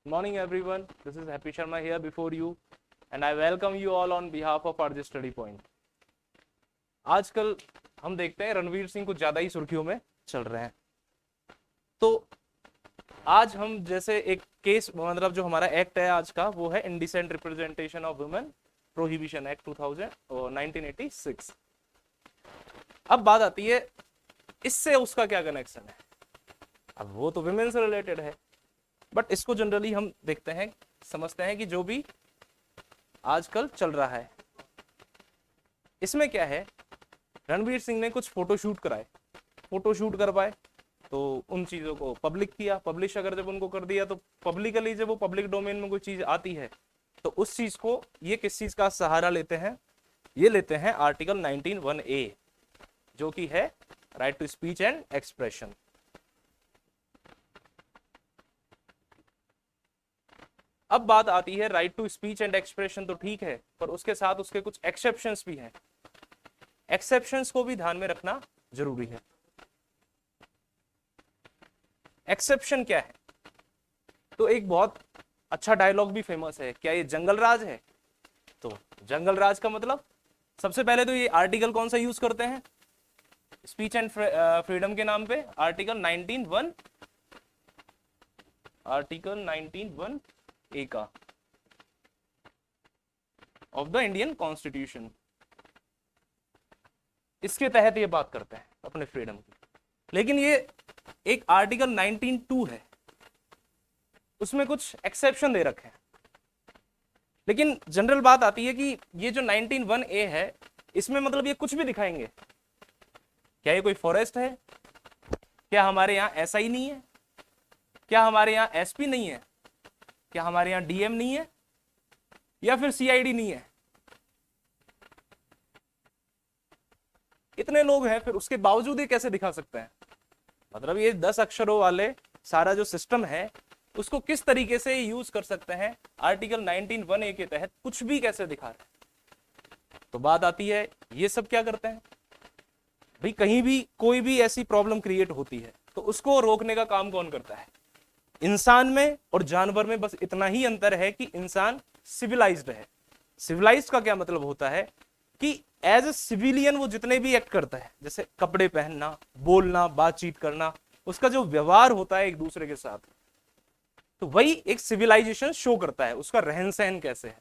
Morning everyone, this is Happy Sharma here before you and I welcome you all on behalf of RJ Study Point. आजकल हम देखते हैं रणवीर सिंह कुछ ज़्यादा ही सुर्खियों में चल रहे हैं। तो आज हम जैसे एक केस मतलब जो हमारा एक्ट है आज का वो है indecent representation of women prohibition act 1986। अब बात आती है इससे उसका क्या कनेक्शन है। अब वो तो वुमेन से रिलेटेड है, बट इसको जनरली हम देखते हैं समझते हैं कि जो भी आजकल चल रहा है इसमें क्या है, रणवीर सिंह ने कुछ फोटोशूट कराए, फोटोशूट करवाए तो उन चीज़ों को पब्लिक किया, पब्लिश अगर जब उनको कर दिया तो पब्लिकली जब वो पब्लिक डोमेन में कोई चीज़ आती है तो उस चीज़ को ये किस चीज़ का सहारा लेते हैं, ये लेते हैं आर्टिकल 19(1)(a जो कि है right to speech and expression. अब बात आती है right to speech and expression तो ठीक है, पर उसके साथ उसके कुछ एक्सेप्शंस भी हैं। एक्सेप्शंस को भी ध्यान में रखना जरूरी है। एक्सेप्शन क्या है? तो एक बहुत अच्छा डायलॉग भी फेमस है, क्या ये जंगल राज है? तो जंगल राज का मतलब सबसे पहले तो ये आर्टिकल कौन सा यूज करते हैं स्पीच एंड फ्रीडम के नाम पे? आर्टिकल 19(1)(a) का ऑफ द इंडियन कॉन्स्टिट्यूशन। इसके तहत ये बात करते हैं अपने फ्रीडम की। लेकिन ये एक आर्टिकल 19(2) है, उसमें कुछ एक्सेप्शन दे रखे हैं। लेकिन जनरल बात आती है कि ये जो 19(1)(a है इसमें मतलब ये कुछ भी दिखाएंगे। क्या ये कोई फॉरेस्ट है? क्या हमारे यहाँ एसआई नहीं है? क्या हमारे यहाँ एसपी नहीं है? क्या हमारे यहाँ डीएम नहीं है? या फिर सीआईडी नहीं है? इतने लोग हैं, फिर उसके बावजूद ये कैसे दिखा सकते हैं? मतलब ये 10 अक्षरों वाले सारा जो सिस्टम है उसको किस तरीके से यूज कर सकते हैं आर्टिकल 19(1)(a के तहत कुछ भी कैसे दिखा रहे हैं? तो बात आती है ये सब क्या करते हैं भाई, कहीं भी कोई भी ऐसी प्रॉब्लम क्रिएट होती है तो उसको रोकने का काम कौन करता है? इंसान में और जानवर में बस इतना ही अंतर है कि इंसान सिविलाइज्ड है। सिविलाइज्ड का क्या मतलब होता है कि एज ए सिविलियन वो जितने भी एक्ट करता है, जैसे कपड़े पहनना, बोलना, बातचीत करना, उसका जो व्यवहार होता है एक दूसरे के साथ, तो वही एक सिविलाइजेशन शो करता है, उसका रहन सहन कैसे है।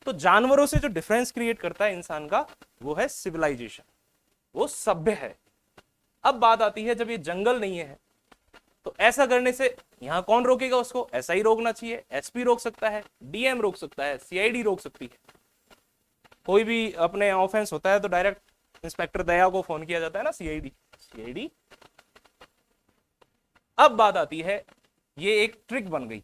तो जानवरों से जो डिफरेंस क्रिएट करता है इंसान का वो है सिविलाइजेशन, वो सभ्य है। अब बात आती है जब ये जंगल नहीं है तो ऐसा करने से यहां कौन रोकेगा उसको? ऐसा ही रोकना चाहिए। एसपी रोक सकता है, डीएम रोक सकता है, सीआईडी रोक सकती है। कोई भी अपने ऑफेंस होता है तो डायरेक्ट इंस्पेक्टर दया को फोन किया जाता है ना, सीआईडी। अब बात आती है ये एक ट्रिक बन गई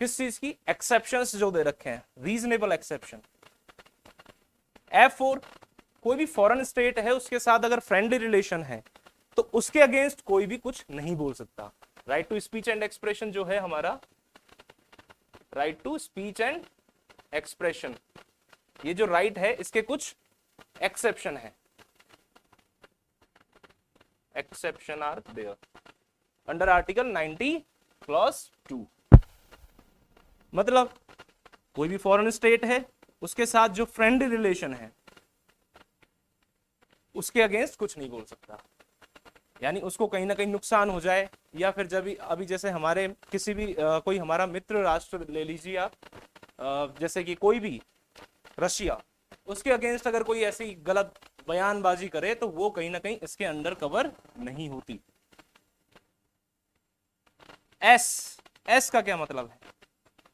किस चीज की? एक्सेप्शंस जो दे रखे हैं, रीजनेबल एक्सेप्शन। F4 कोई भी फॉरेन स्टेट है उसके साथ अगर फ्रेंडली रिलेशन है तो उसके अगेंस्ट कोई भी कुछ नहीं बोल सकता। Right to speech and expression जो है हमारा, right to speech and expression, ये जो राइट है इसके कुछ एक्सेप्शन है। Exception are there under article 90(2). मतलब कोई भी फॉरेन स्टेट है उसके साथ जो फ्रेंडली रिलेशन है उसके अगेंस्ट कुछ नहीं बोल सकता, यानी उसको कहीं ना कहीं नुकसान हो जाए, या फिर जब अभी जैसे हमारे किसी भी कोई हमारा मित्र राष्ट्र ले लीजिए आप, जैसे कि कोई भी रशिया, उसके अगेंस्ट अगर कोई ऐसी गलत बयानबाजी करे तो वो कहीं ना कहीं इसके अंडर कवर नहीं होती। एस का क्या मतलब है?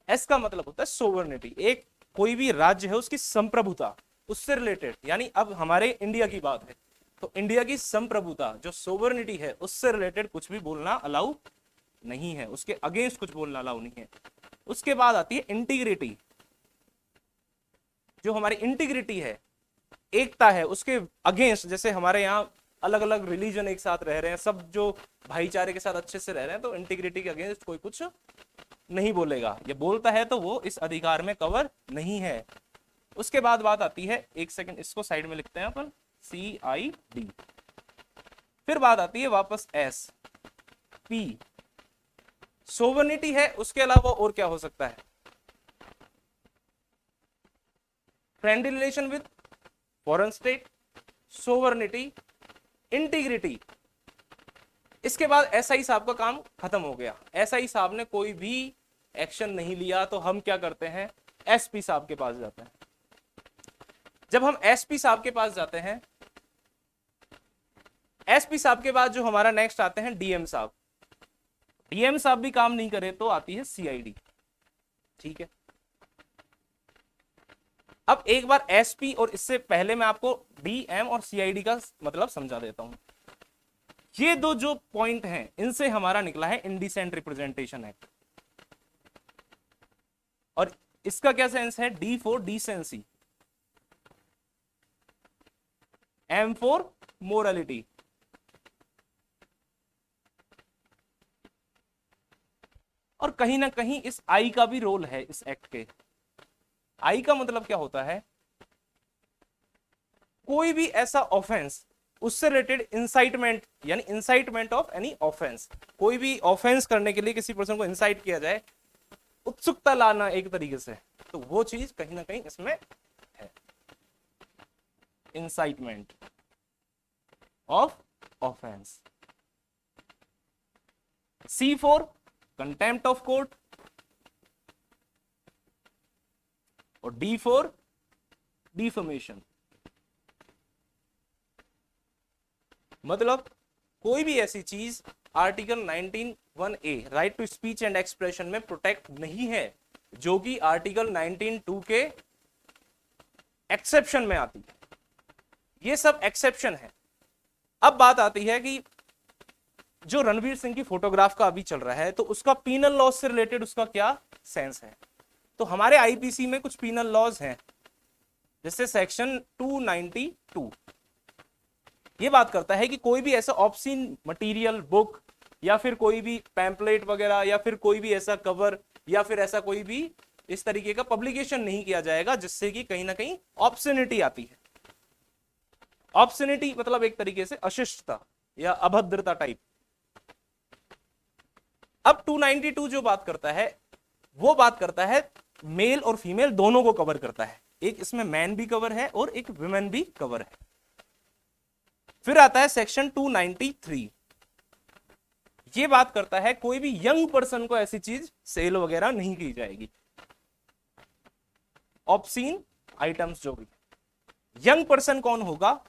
एस का मतलब होता है सोवर्निटी। एक कोई भी राज्य है उसकी संप्रभुता, उससे रिलेटेड, यानी अब हमारे इंडिया की बात है तो इंडिया की संप्रभुता जो सोवर्निटी है उससे रिलेटेड कुछ भी बोलना अलाउ नहीं है, उसके अगेंस्ट कुछ बोलना अलाउ नहीं है। उसके बाद आती है इंटीग्रिटी। जो हमारी इंटीग्रिटी है, एकता है, उसके अगेंस्ट, जैसे हमारे यहाँ अलग अलग रिलीजन एक साथ रह रहे हैं, सब जो भाईचारे के साथ अच्छे से रह रहे हैं, तो इंटीग्रिटी के अगेंस्ट कोई कुछ नहीं बोलेगा, ये बोलता है तो वो इस अधिकार में कवर नहीं है। उसके बाद बात आती है, एक सेकंड इसको साइड में लिखते हैं अपन, CID। फिर बात आती है वापस S, P, सोवर्निटी है, उसके अलावा और क्या हो सकता है? Friendly relation with foreign state, sovereignty, integrity. इसके बाद एसआई साहब का काम खत्म हो गया। एसआई साहब ने कोई भी एक्शन नहीं लिया, तो हम क्या करते हैं? एसपी साहब के पास जाते हैं। जब हम एसपी साहब के पास जाते हैं, एसपी साहब के बाद जो हमारा नेक्स्ट आते हैं डीएम साहब। डीएम साहब भी काम नहीं करे तो आती है सीआईडी। ठीक है, अब एक बार एसपी और इससे पहले मैं आपको डीएम और सीआईडी का मतलब समझा देता हूं। ये दो जो पॉइंट हैं, इनसे हमारा निकला है इंडिसेंट रिप्रेजेंटेशन एक्ट। और इसका क्या सेंस है? D for decency, M for morality. और कहीं ना कहीं इस आई का भी रोल है इस एक्ट के। आई का मतलब क्या होता है? कोई भी ऐसा ऑफेंस, उससे रिलेटेड इंसाइटमेंट, यानी इंसाइटमेंट ऑफ एनी ऑफेंस। कोई भी ऑफेंस करने के लिए किसी पर्सन को इंसाइट किया जाए, उत्सुकता लाना एक तरीके से, तो वो चीज कहीं ना कहीं इसमें है, incitement of offence. C for contempt of court, और डी फॉर डिफेमेशन। मतलब कोई भी ऐसी चीज article 19(1)(a right to speech and expression में प्रोटेक्ट नहीं है, जो कि आर्टिकल 19(2) के एक्सेप्शन में आती है। ये सब एक्सेप्शन है। अब बात आती है कि जो रणवीर सिंह की फोटोग्राफ का अभी चल रहा है, तो उसका पीनल लॉज से रिलेटेड उसका क्या सेंस है? तो हमारे आईपीसी में कुछ पीनल लॉज हैं, जैसे सेक्शन 292 ये बात करता है कि कोई भी ऐसा ऑब्सीन मटेरियल, बुक या फिर कोई भी पैम्पलेट वगैरह, या फिर कोई भी ऐसा कवर, या फिर ऐसा कोई भी इस तरीके का पब्लिकेशन नहीं किया जाएगा जिससे कि कहीं ना कहीं ऑब्सिनिटी आती है। ऑब्सिनिटी मतलब एक तरीके से अशिष्टता या अभद्रता टाइप। अब 292 जो बात करता है, वो बात करता है मेल और फीमेल दोनों को कवर करता है। एक इसमें मैन भी कवर है और एक वुमेन भी कवर है। फिर आता है सेक्शन 293, ये बात करता है कोई भी यंग पर्सन को ऐसी चीज सेल वगैरह नहीं की जाएगी। ऑब्सीन आइटम्स जो भी। यंग पर्सन कौन होगा?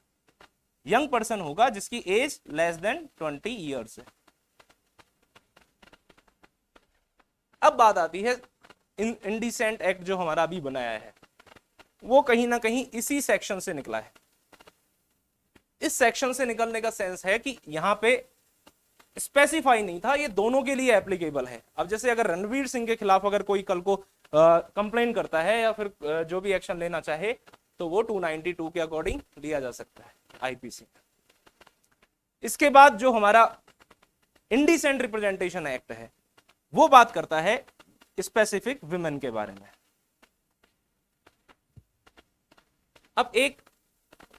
यंग पर्सन होगा जिसकी एज लेस देन 20 ईयर्स है। अब बात आती है इंडिसेंट एक्ट जो हमारा अभी बनाया है, वो कहीं ना कहीं इसी सेक्शन से निकला है। इस सेक्शन से निकलने का सेंस है कि यहां पे स्पेसिफाई नहीं था, ये दोनों के लिए एप्लीकेबल है। अब जैसे अगर रणवीर सिंह के खिलाफ अगर कोई कल को कंप्लेन करता है या फिर जो भी एक्शन लेना चाहे, तो वो 292 के अकॉर्डिंग लिया जा सकता है आईपीसी। इसके बाद जो हमारा इंडिसेंट रिप्रेजेंटेशन एक्ट है, वो बात करता है स्पेसिफिक विमेन के बारे में। अब एक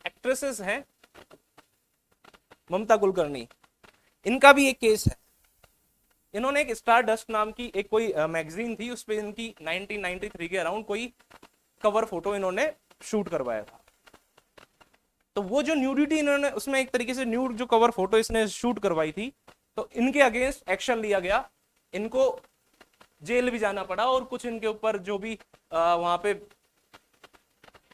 एक्ट्रेसेस हैं ममता कुलकर्णी, इनका भी एक केस है। इन्होंने एक स्टार डस्ट नाम की एक कोई मैगजीन थी, उस पे इनकी 1993 के अराउंड कोई कवर फोटो इन्होंने शूट करवाया था। तो वो जो न्यूडिटी इन्होंने उसमें एक तरीके से न्यूड जो कवर फोटो इसने शूट करवाई थी, तो इनके अगेंस्ट एक्शन लिया गया। इनको जेल भी जाना पड़ा और कुछ इनके ऊपर जो भी वहां पे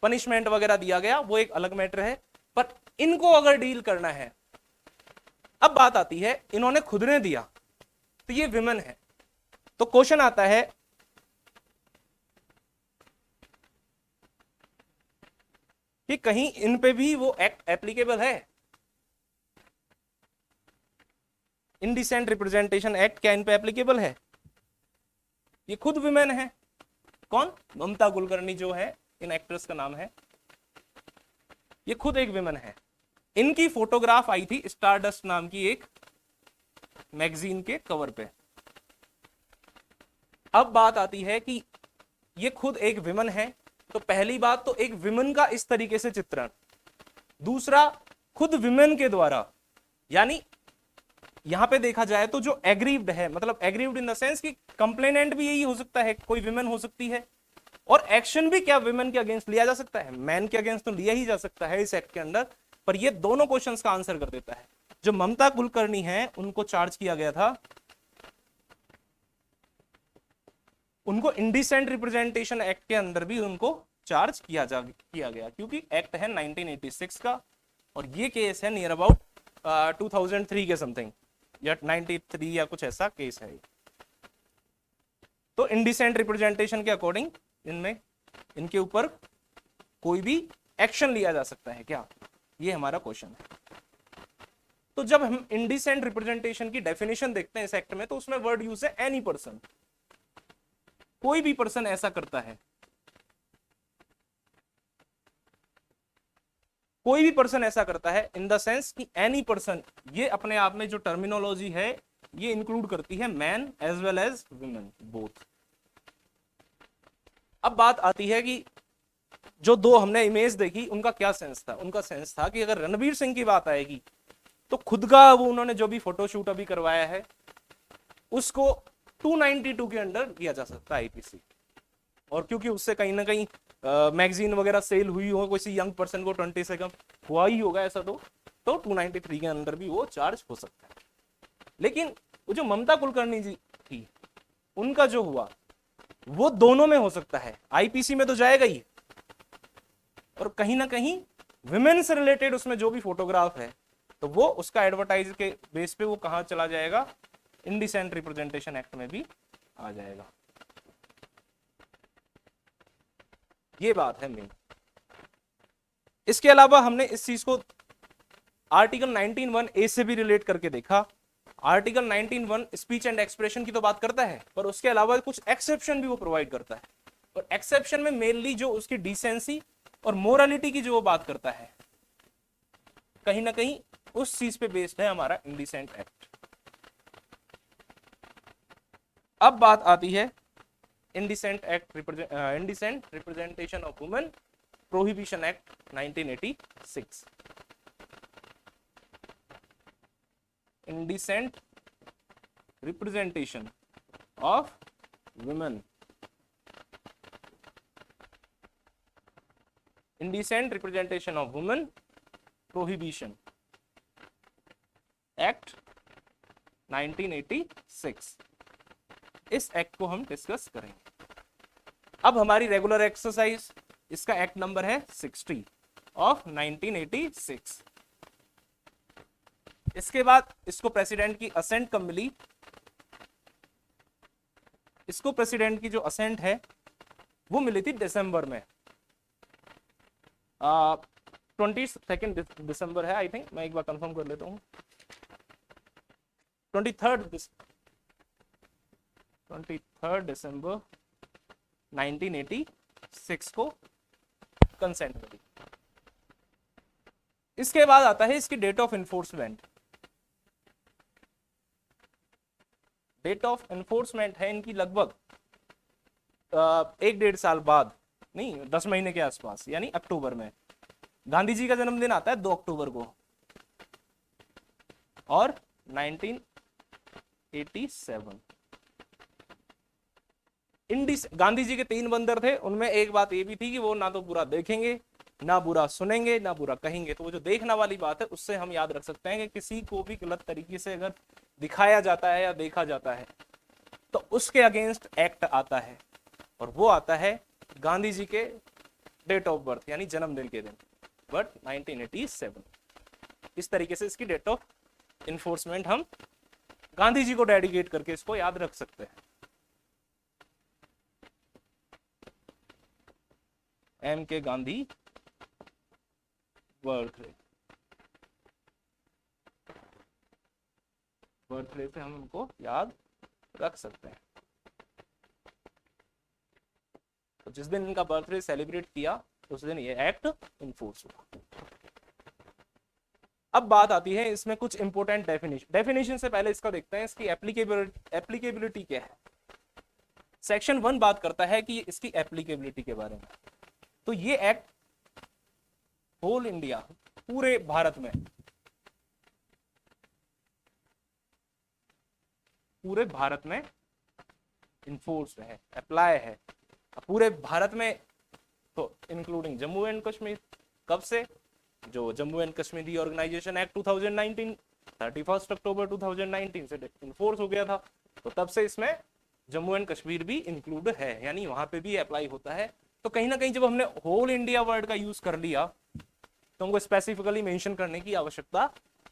पनिशमेंट वगैरह दिया गया, वो एक अलग मैटर है। पर इनको अगर डील करना है, अब बात आती है इन्होंने खुद ने दिया, तो ये विमेन है, तो क्वेश्चन आता है कि कहीं इन पे भी वो एक्ट एप्लीकेबल है? इंडिसेंट रिप्रेजेंटेशन एक्ट क्या इन पे एप्लीकेबल है? ये खुद विमेन है। कौन? ममता कुलकर्णी जो है, इन एक्ट्रेस का नाम है, ये खुद एक विमेन है। इनकी फोटोग्राफ आई थी स्टारडस्ट नाम की एक मैगजीन के कवर पे। अब बात आती है कि ये खुद एक विमेन है, तो पहली बात तो एक विमेन का इस तरीके से चित्रण, दूसरा खुद विमेन के द्वारा, यानी यहाँ पे देखा जाए तो जो एग्रीव्ड है, मतलब एग्रीव्ड इन द सेंस कि कंप्लेनेंट भी यही हो सकता है, कोई विमेन हो सकती है, और एक्शन भी क्या विमेन के अगेंस्ट लिया जा सकता है, मैन के अगेंस्ट तो लिया ही जा सकता है इस एक्ट के अंदर। पर ये दोनों क्वेश्चंस का आंसर कर देता है। जो ममता कुलकर्णी है उनको चार्ज किया गया था, उनको इंडिसेंट रिप्रेजेंटेशन एक्ट के अंदर भी उनको चार्ज किया गया, क्योंकि एक्ट है 1986 का, और ये केस है नियर अबाउट 2003 के समथिंग, या 93 या कुछ ऐसा केस है। तो इंडिसेंट रिप्रेजेंटेशन के अकॉर्डिंग इनके ऊपर कोई भी एक्शन लिया जा सकता है क्या, ये हमारा क्वेश्चन है। तो जब हम इंडिसेंट रिप्रेजेंटेशन की डेफिनेशन देखते हैं इस एक्ट में, तो उसमें वर्ड यूज है एनी पर्सन, कोई भी पर्सन ऐसा करता है, कोई भी पर्सन ऐसा करता है, इन द सेंस कि एनी पर्सन, ये अपने आप में जो टर्मिनोलॉजी है ये इंक्लूड करती है man as well as women both. अब बात आती है कि जो दो हमने इमेज देखी उनका क्या सेंस था। उनका सेंस था कि अगर रणवीर सिंह की बात आएगी तो खुद का वो उन्होंने जो भी फोटोशूट अभी करवाया है उसको 292 के अंडर दिया जा सकता है आईपीसी, और क्योंकि उससे कहीं ना कहीं मैगजीन वगैरह सेल हुई हो, किसी यंग पर्सन को 20 से कम हुआ ही होगा ऐसा, तो 293 के अंदर भी वो चार्ज हो सकता है। लेकिन वो जो ममता कुलकर्णी जी थी उनका जो हुआ वो दोनों में हो सकता है, आईपीसी में तो जाएगा ही, और कहीं ना कहीं विमेन से रिलेटेड उसमें जो भी फोटोग्राफ है तो वो उसका एडवर्टाइज के बेस पे वो कहां चला जाएगा, इंडिसेंट रिप्रेजेंटेशन एक्ट में भी आ जाएगा। ये बात है मेन। इसके अलावा हमने इस चीज को आर्टिकल 19(1) से भी रिलेट करके देखा। आर्टिकल 19(1) स्पीच एंड एक्सप्रेशन की तो बात करता है, पर उसके अलावा कुछ एक्सेप्शन भी वो प्रोवाइड करता है, और एक्सेप्शन में मेनली जो उसकी डिसेंसी और मोरालिटी की जो वो बात करता है, कहीं ना कहीं उस चीज पे बेस्ड है हमारा इंडिसेंट एक्ट। अब बात आती है indecent representation of women prohibition act 1986। Indecent representation of women, indecent representation of women prohibition act 1986, इस एक्ट को हम डिस्कस करेंगे। अब हमारी रेगुलर एक्सरसाइज, इसका एक्ट नंबर है 60 ऑफ 1986। इसके बाद इसको प्रेसिडेंट की असेंट कब मिली, इसको प्रेसिडेंट की जो असेंट है वो मिली थी दिसंबर में, 22 दिसंबर है आई थिंक, मैं एक बार कंफर्म कर लेता हूँ, 23 दिसंबर 1986 को कंसेंट मिली। इसके बाद आता है इसकी date of enforcement. Date of enforcement है इनकी लगभग 1-1.5 साल बाद, नहीं 10 महीने के आसपास, यानी अक्टूबर में। गांधी जी का जन्मदिन आता है 2 अक्टूबर को, और 1987। गांधी जी के 3 बंदर थे, उनमें एक बात ये भी थी कि वो ना तो बुरा देखेंगे, ना बुरा सुनेंगे, ना बुरा कहेंगे। तो वो जो देखना वाली बात है उससे हम याद रख सकते हैं कि किसी को भी गलत तरीके से अगर दिखाया जाता है या देखा जाता है तो उसके अगेंस्ट एक्ट आता है, और वो आता है गांधी जी के डेट ऑफ बर्थ यानी जन्मदिन के दिन, बट 1987। इस तरीके से इसकी डेट ऑफ इन्फोर्समेंट हम गांधी जी को डेडिकेट करके इसको याद रख सकते हैं। एम के गांधी बर्थडे से हम उनको याद रख सकते हैं। तो जिस दिन इनका बर्थडे सेलिब्रेट किया उस दिन ये एक्ट इन्फोर्स हुआ। अब बात आती है इसमें कुछ इंपोर्टेंट डेफिनेशन से पहले इसका देखते हैं इसकी एप्लीकेबिलिटी क्या है। सेक्शन 1 बात करता है कि इसकी एप्लीकेबिलिटी के बारे में। तो ये एक्ट होल इंडिया, पूरे भारत में पूरे भारत में इन्फोर्स्ड है, अप्लाई है। पूरे भारत में तो इंक्लूडिंग जम्मू एंड कश्मीर। कब से? जो Jammu and Kashmir organisation act 2019 31 अक्टूबर 2019 से इन्फोर्स हो गया था, तो तब से इसमें जम्मू एंड कश्मीर भी इंक्लूड है, यानी वहां पे भी अप्लाई होता है। तो कहीं ना कहीं जब हमने होल इंडिया वर्ड का यूज कर लिया तो हमको स्पेसिफिकली मेंशन करने की आवश्यकता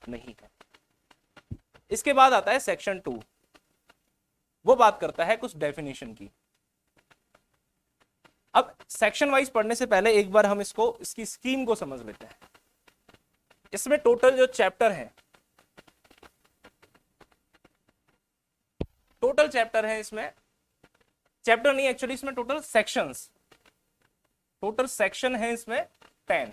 नहीं है। इसके बाद आता है सेक्शन 2, वो बात करता है कुछ डेफिनेशन की। अब सेक्शन वाइज पढ़ने से पहले एक बार हम इसकी स्कीम को समझ लेते हैं। इसमें टोटल जो चैप्टर है, टोटल चैप्टर है इसमें, चैप्टर नहीं एक्चुअली इसमें टोटल सेक्शंस, टोटल सेक्शन है इसमें 10,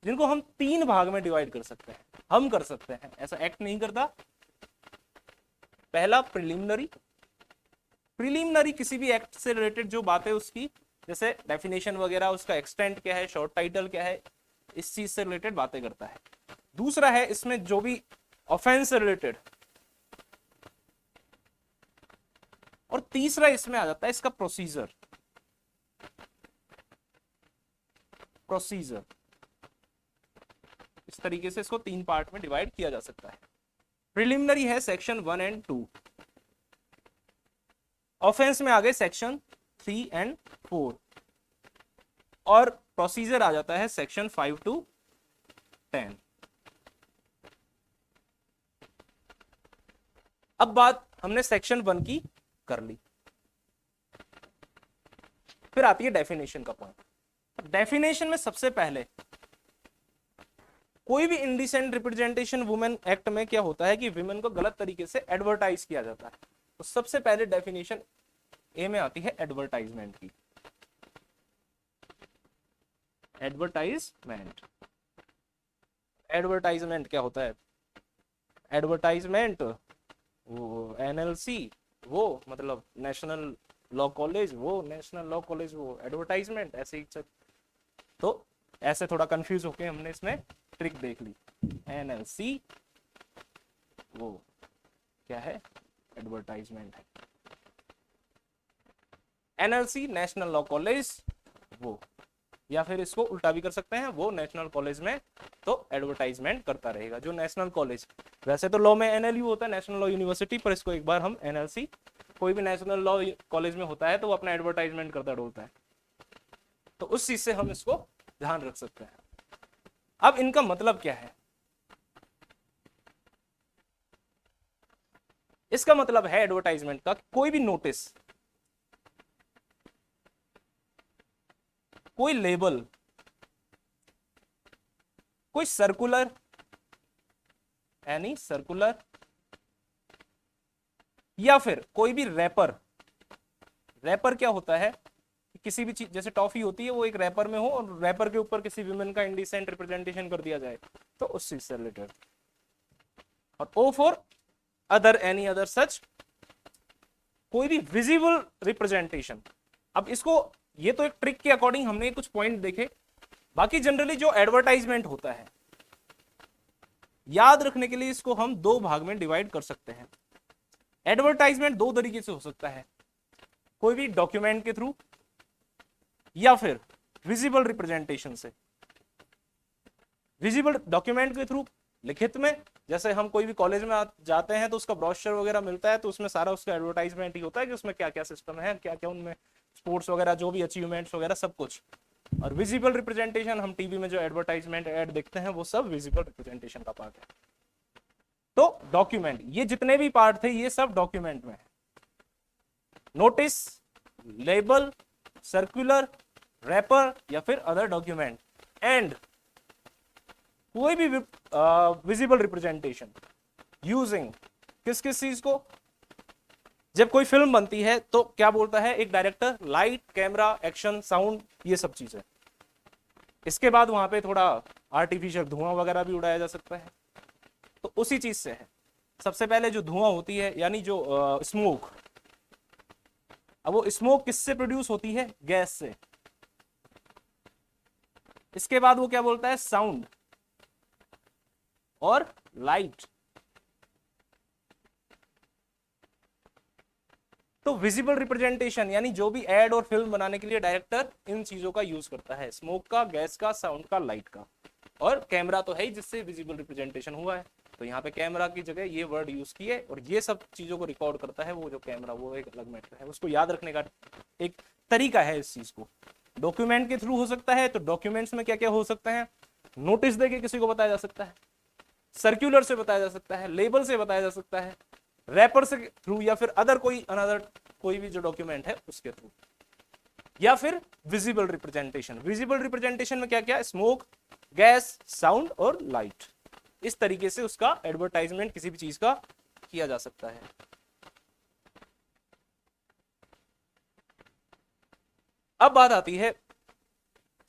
जिनको हम 3 भाग में डिवाइड कर सकते हैं। हम कर सकते हैं, ऐसा एक्ट नहीं करता। पहला प्रिलिमिनरी, प्रिलिमिनरी किसी भी एक्ट से रिलेटेड जो बातें उसकी, जैसे डेफिनेशन वगैरह, उसका एक्सटेंट क्या है, शॉर्ट टाइटल क्या है, इस चीज से रिलेटेड बातें करता है। दूसरा है इसमें जो भी ऑफेंस से रिलेटेड, और तीसरा इसमें आ जाता है इसका प्रोसीजर। प्रोसीजर इस तरीके से इसको 3 पार्ट में डिवाइड किया जा सकता है। प्रिलिमिनरी है सेक्शन 1 एंड 2, ऑफेंस में आ गए सेक्शन 3 एंड 4, और प्रोसीजर आ जाता है सेक्शन 5 to 10। अब बात हमने सेक्शन 1 की कर ली, फिर आती है डेफिनेशन का पॉइंट। डेफिनेशन में सबसे पहले कोई भी इंडिसेंट रिप्रेजेंटेशन वुमेन एक्ट में क्या होता है कि विमेन को गलत तरीके से एडवर्टाइज किया जाता है। तो सबसे पहले डेफिनेशन ए में आती है एडवर्टाइजमेंट की। एडवर्टाइजमेंट, एडवर्टाइजमेंट क्या होता है? एडवर्टाइजमेंट वो एनएलसी, वो मतलब नेशनल लॉ कॉलेज, वो नेशनल लॉ कॉलेज, वो एडवर्टाइजमेंट, ऐसे ही। तो ऐसे थोड़ा कंफ्यूज होके हमने इसमें ट्रिक देख ली। एनएलसी वो क्या है? एडवर्टाइजमेंट है। एनएलसी नेशनल लॉ कॉलेज वो, या फिर इसको उल्टा भी कर सकते हैं, वो नेशनल कॉलेज में तो एडवर्टाइजमेंट करता रहेगा। जो नेशनल कॉलेज, वैसे तो लॉ में एनएलयू होता है, नेशनल लॉ यूनिवर्सिटी, पर इसको एक बार हम एनएलसी, कोई भी नेशनल लॉ कॉलेज में होता है तो वो अपना एडवर्टाइजमेंट करता डोलता है, तो उस चीज से हम इसको ध्यान रख सकते हैं। अब इनका मतलब क्या है? इसका मतलब है एडवर्टाइजमेंट का कोई भी नोटिस, कोई लेबल, कोई सर्कुलर, एनी सर्कुलर, या फिर कोई भी रैपर। रैपर क्या होता है? किसी भी चीज, जैसे टॉफी होती है, वो एक रैपर में हो और रैपर के ऊपर किसी विमेन का इंडिसेंट रिप्रेजेंटेशन कर दिया जाए, तो उस चीज से रिलेटेड। और O for other, any other such, कोई भी विजिबल रिप्रेजेंटेशन। अब इसको, ये तो एक ट्रिक के अकॉर्डिंग हमने कुछ पॉइंट देखे, बाकी जनरली जो एडवर्टाइजमेंट होता है, याद रखने के लिए इसको हम 2 भाग में डिवाइड कर सकते हैं। एडवर्टाइजमेंट 2 तरीके से हो सकता है, कोई भी डॉक्यूमेंट के थ्रू या फिर विजिबल रिप्रेजेंटेशन से। विजिबल डॉक्यूमेंट के थ्रू, लिखित में, जैसे हम कोई भी कॉलेज में जाते हैं तो उसका ब्रोशर वगैरह मिलता है, तो उसमें सारा उसका एडवर्टाइजमेंट ही होता है कि उसमें क्या क्या सिस्टम है, क्या क्या उनमें स्पोर्ट्स वगैरह, जो भी अचीवमेंट्स वगैरह सब कुछ। और विजिबल रिप्रेजेंटेशन, हम टीवी में जो एडवर्टाइजमेंट ऐड देखते हैं वो सब विजिबल रिप्रेजेंटेशन का पार्ट है। तो डॉक्यूमेंट, ये जितने भी पार्ट थे ये सब डॉक्यूमेंट में है। नोटिस, लेबल, सर्कुलर, रैपर या फिर अदर डॉक्यूमेंट, एंड कोई भी विजिबल रिप्रेजेंटेशन यूजिंग किस किस चीज को? जब कोई फिल्म बनती है तो क्या बोलता है एक director? Light, camera, action, sound, ये सब चीजें। इसके बाद वहां पे थोड़ा आर्टिफिशियल धुआं वगैरह भी उड़ाया जा सकता है, तो उसी चीज से है। सबसे पहले जो धुआं होती है, यानी जो स्मोक, अब वो स्मोक किससे प्रोड्यूस होती है? गैस से। इसके बाद वो क्या बोलता है? साउंड और लाइट। तो विजिबल रिप्रेजेंटेशन यानी जो भी एड और फिल्म बनाने के लिए डायरेक्टर इन चीजों का यूज करता है, स्मोक का, गैस का, साउंड का, लाइट का, और कैमरा तो है ही जिससे विजिबल रिप्रेजेंटेशन हुआ है। तो यहाँ पे कैमरा की जगह ये वर्ड यूज किए, और ये सब चीजों को रिकॉर्ड करता है वो जो कैमरा, वो एक अलग मैटर है, उसको याद रखने का एक तरीका है इस चीज को। डॉक्यूमेंट के थ्रू हो सकता है, तो डॉक्यूमेंट्स में क्या क्या हो सकते हैं, नोटिस देके किसी को बताया जा सकता है, सर्कुलर से बताया जा सकता है, लेबल से बताया जा सकता है, रैपर से थ्रू, या फिर अदर कोई अनदर कोई भी जो डॉक्यूमेंट है उसके थ्रू, या फिर विजिबल रिप्रेजेंटेशन। विजिबल रिप्रेजेंटेशन में क्या क्या, स्मोक, गैस, साउंड और लाइट, इस तरीके से उसका एडवर्टाइजमेंट किसी भी चीज का किया जा सकता है। अब बात आती है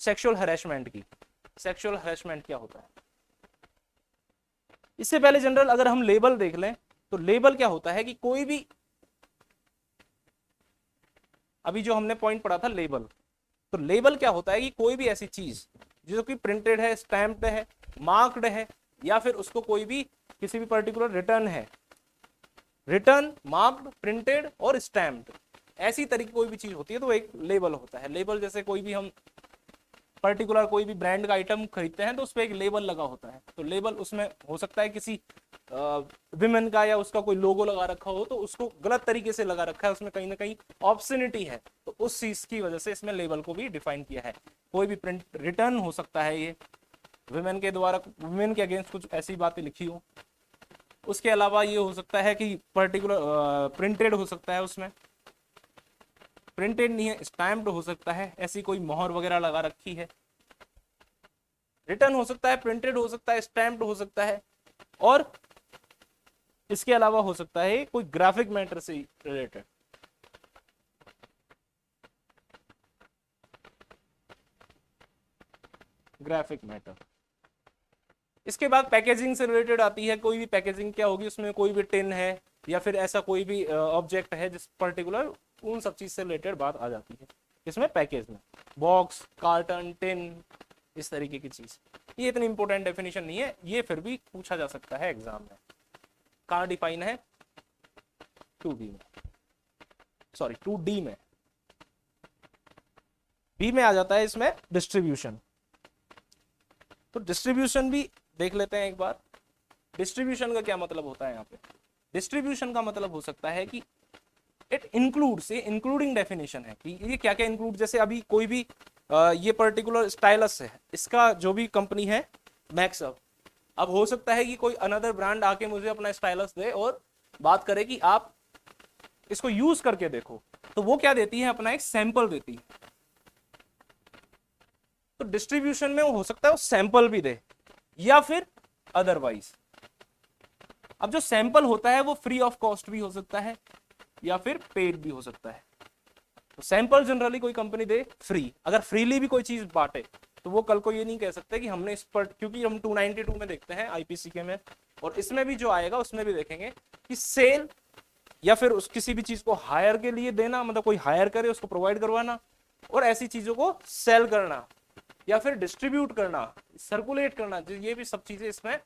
सेक्सुअल हैरेसमेंट की। सेक्सुअल हैरेसमेंट क्या होता है? इससे पहले जनरल अगर हम लेबल देख लें तो लेबल क्या होता है कि कोई भी, अभी जो हमने पॉइंट पढ़ा था लेबल, तो लेबल क्या होता है कि कोई भी ऐसी चीज जो कि प्रिंटेड है, स्टैम्प्ड है, मार्क्ड है, या फिर उसको कोई भी किसी भी पर्टिकुलर रिटर्न है, रिटर्न, मार्क्ड, प्रिंटेड और स्टैम्प्ड, ऐसी तरीके कोई भी चीज होती है तो एक लेबल होता है। लेबल जैसे कोई भी हम पर्टिकुलर कोई भी ब्रांड का आइटम खरीदते हैं तो उस पर एक लेबल लगा होता है, तो लेबल उसमें हो सकता है किसी विमेन का या उसका कोई लोगो लगा रखा हो तो उसको गलत तरीके से लगा रखा है, उसमें कहीं ना कहीं ऑब्सनिटी है, तो उस चीज की वजह से इसमें लेबल को भी डिफाइन किया है। कोई भी प्रिंट रिटर्न हो सकता है, ये विमेन के द्वारा विमेन के अगेंस्ट कुछ ऐसी बातें लिखी हो। उसके अलावा ये हो सकता है कि पर्टिकुलर प्रिंटेड हो सकता है, उसमें प्रिंटेड नहीं है, स्टैम्प्ड हो सकता है, ऐसी कोई मोहर वगैरह लगा रखी है। रिटर्न हो सकता है, प्रिंटेड हो सकता है, स्टैम्प्ड हो सकता है, और इसके अलावा हो सकता है कोई ग्राफिक मैटर से रिलेटेड। Graphic matter. इसके बाद पैकेजिंग से रिलेटेड आती है, कोई भी पैकेजिंग क्या होगी, उसमें कोई भी टिन है या फिर ऐसा कोई भी ऑब्जेक्ट है जिस पर्टिकुलर, उन सब चीज से रिलेटेड बात आ जाती है इसमें पैकेज में। बॉक्स, कार्टन, टिन, इस तरीके की चीज। ये इतनी इंपॉर्टेंट डेफिनेशन नहीं है, ये फिर भी पूछा जा सकता है एग्जाम में। कहाँ डिफाइन है? 2B में, सॉरी 2D में। बी में आ जाता है इसमें डिस्ट्रीब्यूशन। तो डिस्ट्रीब्यूशन भी देख लेते हैं एक बार। डिस्ट्रीब्यूशन का क्या मतलब होता है यहाँ पे? डिस्ट्रीब्यूशन का मतलब हो सकता है कि इट इंक्लूड्स, ये इंक्लूडिंग डेफिनेशन है कि ये क्या क्या इंक्लूड, जैसे अभी कोई भी ये पर्टिकुलर स्टाइलस है, इसका जो भी कंपनी है मैक्सअप, अब हो सकता है कि कोई अनदर ब्रांड आके मुझे अपना स्टाइलस दे और बात करे कि आप इसको यूज करके देखो, तो वो क्या देती है, अपना एक सैंपल देती है। तो डिस्ट्रीब्यूशन में वो हो सकता है वो सैंपल भी दे या फिर अदरवाइज। अब जो सैंपल होता है वो फ्री ऑफ कॉस्ट भी हो सकता है या फिर पेड भी हो सकता है। तो सैंपल जनरली कोई कंपनी दे फ्री, अगर फ्रीली भी कोई चीज बांटे तो वो कल को ये नहीं कह सकते कि हमने इस पर, क्योंकि हम 292 में देखते हैं आईपीसीके में, और इसमें भी जो आएगा उसमें भी देखेंगे कि सेल या फिर उस किसी भी चीज को हायर के लिए देना, मतलब कोई हायर करे उसको प्रोवाइड करवाना, और ऐसी चीजों को सेल करना या फिर डिस्ट्रीब्यूट करना, सर्कुलेट करना, ये भी सब चीजें इसमें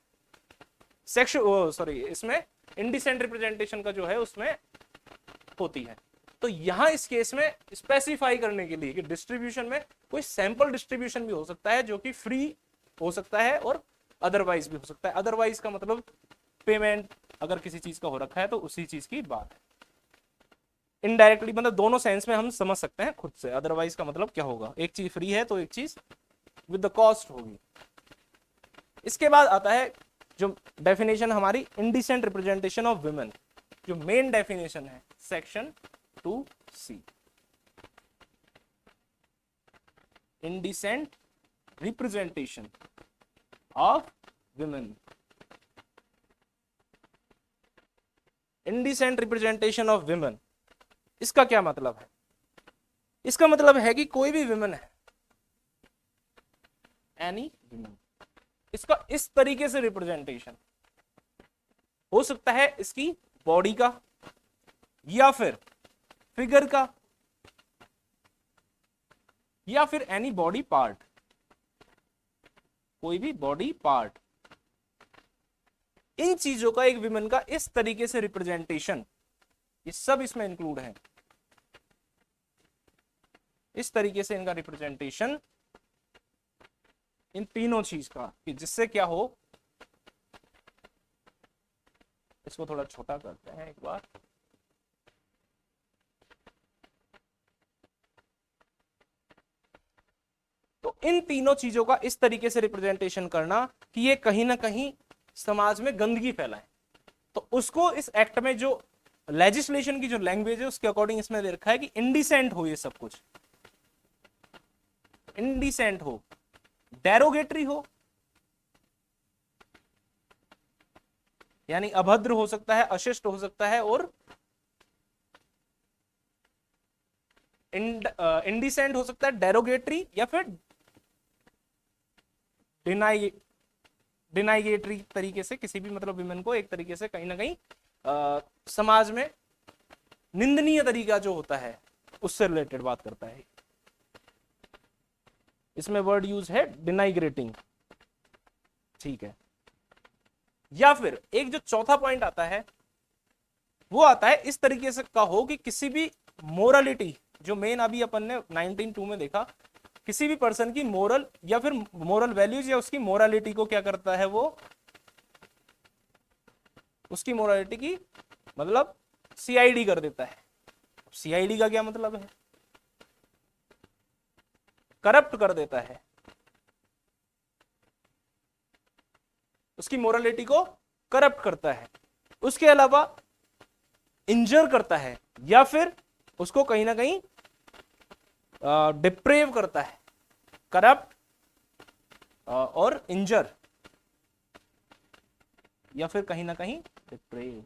इसमें इंडिसेंट रिप्रेजेंटेशन का जो है उसमें होती है। तो यहां इस केस में स्पेसिफाई करने के लिए कि डिस्ट्रीब्यूशन में कोई सैंपल डिस्ट्रीब्यूशन भी हो सकता है जो कि फ्री हो सकता है और अदरवाइज भी हो सकता है। अदरवाइज का मतलब पेमेंट अगर किसी चीज का हो रखा है तो उसी चीज की बात है। इनडायरेक्टली मतलब दोनों सेंस में हम समझ सकते हैं खुद से। अदरवाइज का मतलब क्या होगा, एक चीज फ्री है तो एक चीज विद द कॉस्ट होगी। इसके बाद आता है जो डेफिनेशन हमारी इंडिसेंट रिप्रेजेंटेशन ऑफ वुमेन, जो मेन डेफिनेशन है section 2C। Indecent representation of women. Indecent representation of women, इसका क्या मतलब है? इसका मतलब है कि कोई भी वुमेन है, एनी वुमेन, इसका इस तरीके से रिप्रेजेंटेशन हो सकता है इसकी बॉडी का या फिर फिगर का या फिर एनी बॉडी पार्ट, कोई भी बॉडी पार्ट, इन चीजों का एक विमेन का इस तरीके से रिप्रेजेंटेशन, ये सब इसमें इंक्लूड है। इस तरीके से इनका रिप्रेजेंटेशन इन तीनों चीज का, कि जिससे क्या हो, इसको थोड़ा छोटा करते हैं एक बार, तो इन तीनों चीजों का इस तरीके से रिप्रेजेंटेशन करना कि ये कहीं ना कहीं समाज में गंदगी फैलाए, तो उसको इस एक्ट में जो लेजिस्लेशन की जो लैंग्वेज है उसके अकॉर्डिंग इसमें दे रखा है कि इंडिसेंट हो, ये सब कुछ इंडिसेंट हो, डेरोगेटरी हो, यानी अभद्र हो सकता है, अशिष्ट हो सकता है, और इंडिसेंट हो सकता है, डेरोगेटरी, या फिर डिनाइगेटरी तरीके से किसी भी मतलब विमेन को एक तरीके से कहीं ना कहीं समाज में निंदनीय तरीका जो होता है उससे रिलेटेड बात करता है। इसमें वर्ड यूज है डिनाइग्रेटिंग, ठीक है। या फिर एक जो चौथा पॉइंट आता है वो आता है इस तरीके से का हो कि किसी भी मोरालिटी, जो मेन अभी अपन ने 19.2 में देखा, किसी भी पर्सन की मोरल या फिर मोरल वैल्यूज या उसकी मोरालिटी को क्या करता है, वो उसकी मोरालिटी की मतलब सीआईडी कर देता है। सीआईडी का क्या मतलब है, करप्ट कर देता है, उसकी मोरालिटी को करप्ट करता है, उसके अलावा इंजर करता है, या फिर उसको कहीं ना कहीं डिप्रेव करता है। करप्ट और इंजर, या फिर कहीं ना कहीं डिप्रेव।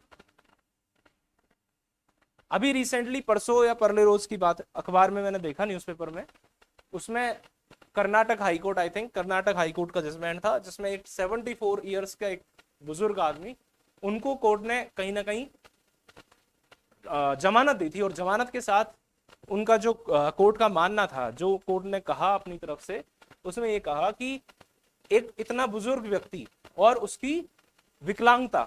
अभी रिसेंटली परसों या परले रोज की बात अखबार में मैंने देखा, न्यूज़पेपर में, उसमें Karnataka high court, I think Karnataka high court का जजमेंट था, जिसमें एक 74 ईयर्स का एक बुजुर्ग आदमी, उनको कोर्ट ने कहीं ना कहीं जमानत दी थी, और जमानत के साथ उनका जो कोर्ट का मानना था, जो कोर्ट ने कहा अपनी तरफ से, उसमें ये कहा कि एक इतना बुजुर्ग व्यक्ति और उसकी विकलांगता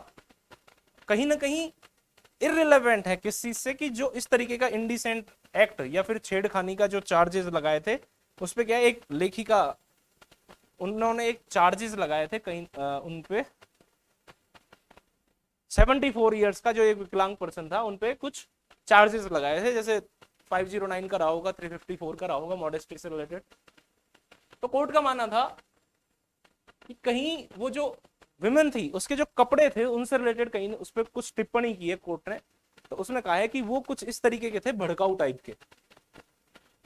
कहीं ना कहीं इररिलेवेंट है किस चीज से, कि जो इस तरीके का इंडिसेंट एक्ट या फिर छेड़खानी का जो चार्जेस लगाए थे उस पे क्या, एक लेखिका, उन्होंने एक चार्जेस लगाए थे कहीं उनपे 74 ईयर्स का जो एक विकलांग पर्सन था, उनपे कुछ चार्जेस लगाए थे, जैसे 509 का रहा होगा, 354 का रहा होगा, मॉडेस्टी से रिलेटेड। तो कोर्ट का मानना था कि कहीं वो जो विमेन थी उसके जो कपड़े थे उनसे रिलेटेड कहीं उस पर कुछ टिप्पणी की है कोर्ट ने, तो उसने कहा है कि वो कुछ इस तरीके के थे, भड़काऊ टाइप के।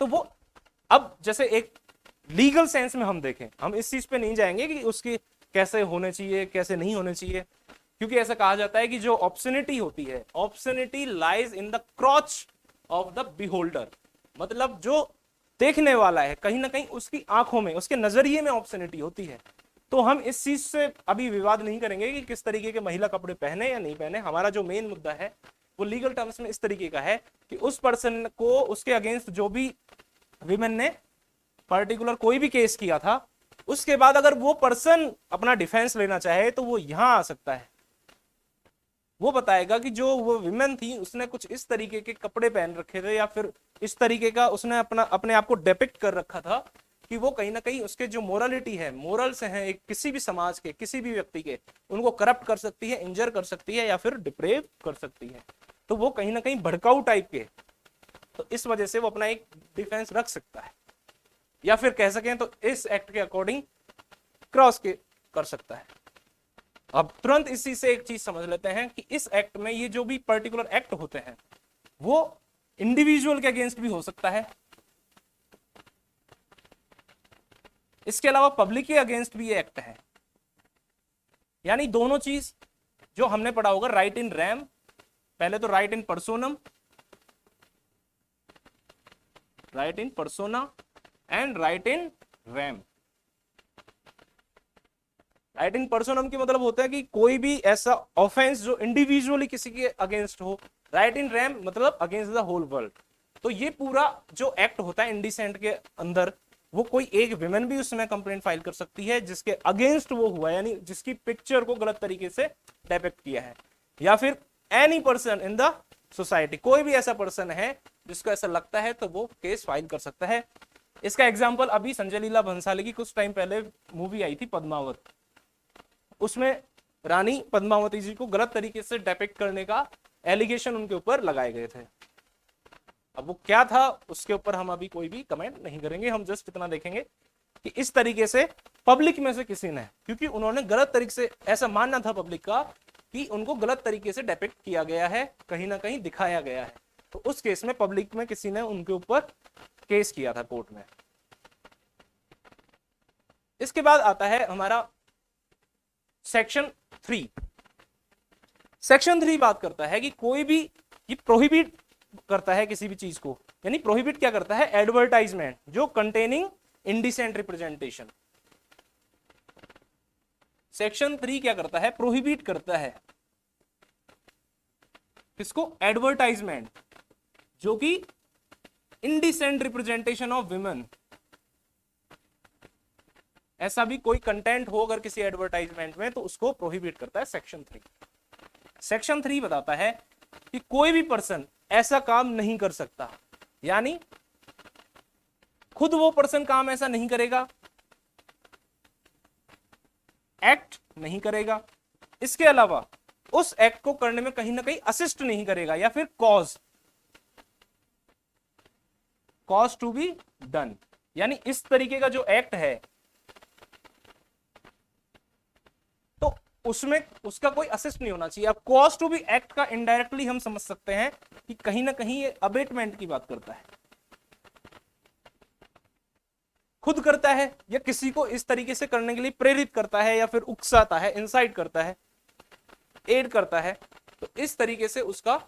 तो वो अब जैसे एक लीगल सेंस में हम देखें, हम इस चीज पे नहीं जाएंगे कि उसकी कैसे होने चाहिए कैसे नहीं होने चाहिए, क्योंकि ऐसा कहा जाता है कि जो ऑब्सनिटी होती है, obscenity lies in the crotch of the beholder, मतलब जो देखने वाला है कहीं ना कहीं उसकी आंखों में, उसके नजरिए में ऑब्सनिटी होती है। तो हम इस चीज से अभी विवाद नहीं करेंगे कि किस तरीके के महिला कपड़े पहने या नहीं पहने। हमारा जो मेन मुद्दा है वो लीगल टर्म्स में इस तरीके का है कि उस पर्सन को, उसके अगेंस्ट जो भी विमेन ने पर्टिकुलर कोई भी केस किया था, उसके बाद अगर वो पर्सन अपना डिफेंस लेना चाहे तो वो यहां आ सकता है। वो बताएगा कि जो वो विमेन थी उसने कुछ इस तरीके के कपड़े पहन रखे थे, या फिर इस तरीके का उसने अपने आप को डिपिक्ट कर रखा था कि वो कहीं ना कहीं उसके जो मोरालिटी है, मोरल्स हैं एक किसी भी समाज के, किसी भी व्यक्ति के, उनको करप्ट कर सकती है, इंजर कर सकती है, या फिर डिप्रेव कर सकती है। तो वो कहीं ना कहीं भड़काऊ टाइप के, तो इस वजह से वो अपना एक डिफेंस रख सकता है, या फिर कह सकें तो इस एक्ट के अकॉर्डिंग क्रॉस के कर सकता है। अब तुरंत इसी से एक चीज समझ लेते हैं कि इस एक्ट में ये जो भी पर्टिकुलर एक्ट होते हैं वो इंडिविजुअल के अगेंस्ट भी हो सकता है, इसके अलावा पब्लिक के अगेंस्ट भी ये एक्ट है। यानी दोनों चीज जो हमने पढ़ा होगा, राइट इन रैम, पहले तो right in personam, right in persona and right in rem. Right in personam की मतलब होता है कि कोई भी ऐसा ऑफेंस जो इंडिविजुअली किसी के अगेंस्ट हो। राइट इन रैम मतलब अगेंस्ट द होल वर्ल्ड। तो ये पूरा जो एक्ट होता है इंडिसेंट के अंदर, वो कोई एक विमेन भी उसमें कंप्लेंट फाइल कर सकती है जिसके अगेंस्ट वो हुआ, यानी जिसकी पिक्चर को गलत तरीके से डिपिक्ट किया है, या फिर any person in the society, कोई भी ऐसा पर्सन है जिसको ऐसा लगता है तो वो केस फाइल कर सकता है। इसका एग्जाम्पल अभी संजय लीला भंसाली की कुछ टाइम पहले मूवी आई थी पद्मावत, उसमें रानी पद्मावती जी को गलत तरीके से डेपिक्ट करने का एलिगेशन उनके ऊपर लगाए गए थे। अब वो क्या था उसके ऊपर हम अभी कोई भी कमेंट नहीं करेंगे, हम जस्ट इतना देखेंगे कि इस तरीके से पब्लिक में से किसी ने, क्योंकि उन्होंने गलत तरीके से, ऐसा मानना था पब्लिक का कि उनको गलत तरीके से डेपिक्ट किया गया है, कहीं ना कहीं दिखाया गया है, तो उस केस में पब्लिक में किसी ने उनके ऊपर केस किया था कोर्ट में। इसके बाद आता है हमारा सेक्शन 3। सेक्शन 3 बात करता है कि कोई भी ये प्रोहिबिट करता है किसी भी चीज को, यानी प्रोहिबिट क्या करता है, एडवर्टाइजमेंट जो कंटेनिंग इंडिसेंट रिप्रेजेंटेशन। सेक्शन 3 क्या करता है, प्रोहिबिट करता है किसको, एडवर्टाइजमेंट जो कि इंडिसेंट रिप्रेजेंटेशन ऑफ विमेन, ऐसा भी कोई कंटेंट हो अगर किसी एडवर्टाइजमेंट में तो उसको प्रोहिबिट करता है सेक्शन 3। सेक्शन 3 बताता है कि कोई भी पर्सन ऐसा काम नहीं कर सकता, यानी खुद वो पर्सन काम ऐसा नहीं करेगा, एक्ट नहीं करेगा, इसके अलावा उस एक्ट को करने में कहीं ना कहीं असिस्ट नहीं करेगा, या फिर कॉज टू बी डन, यानी इस तरीके का जो एक्ट है तो उसमें उसका कोई असिस्ट नहीं होना चाहिए। अब कॉज टू बी एक्ट का इनडायरेक्टली हम समझ सकते हैं कि कहीं ना कहीं ये अबेटमेंट की बात करता है, खुद करता है या किसी को इस तरीके से करने के लिए प्रेरित करता है, या फिर उकसाता है, इंसाइट करता है, एड करता है, तो इस तरीके से उसका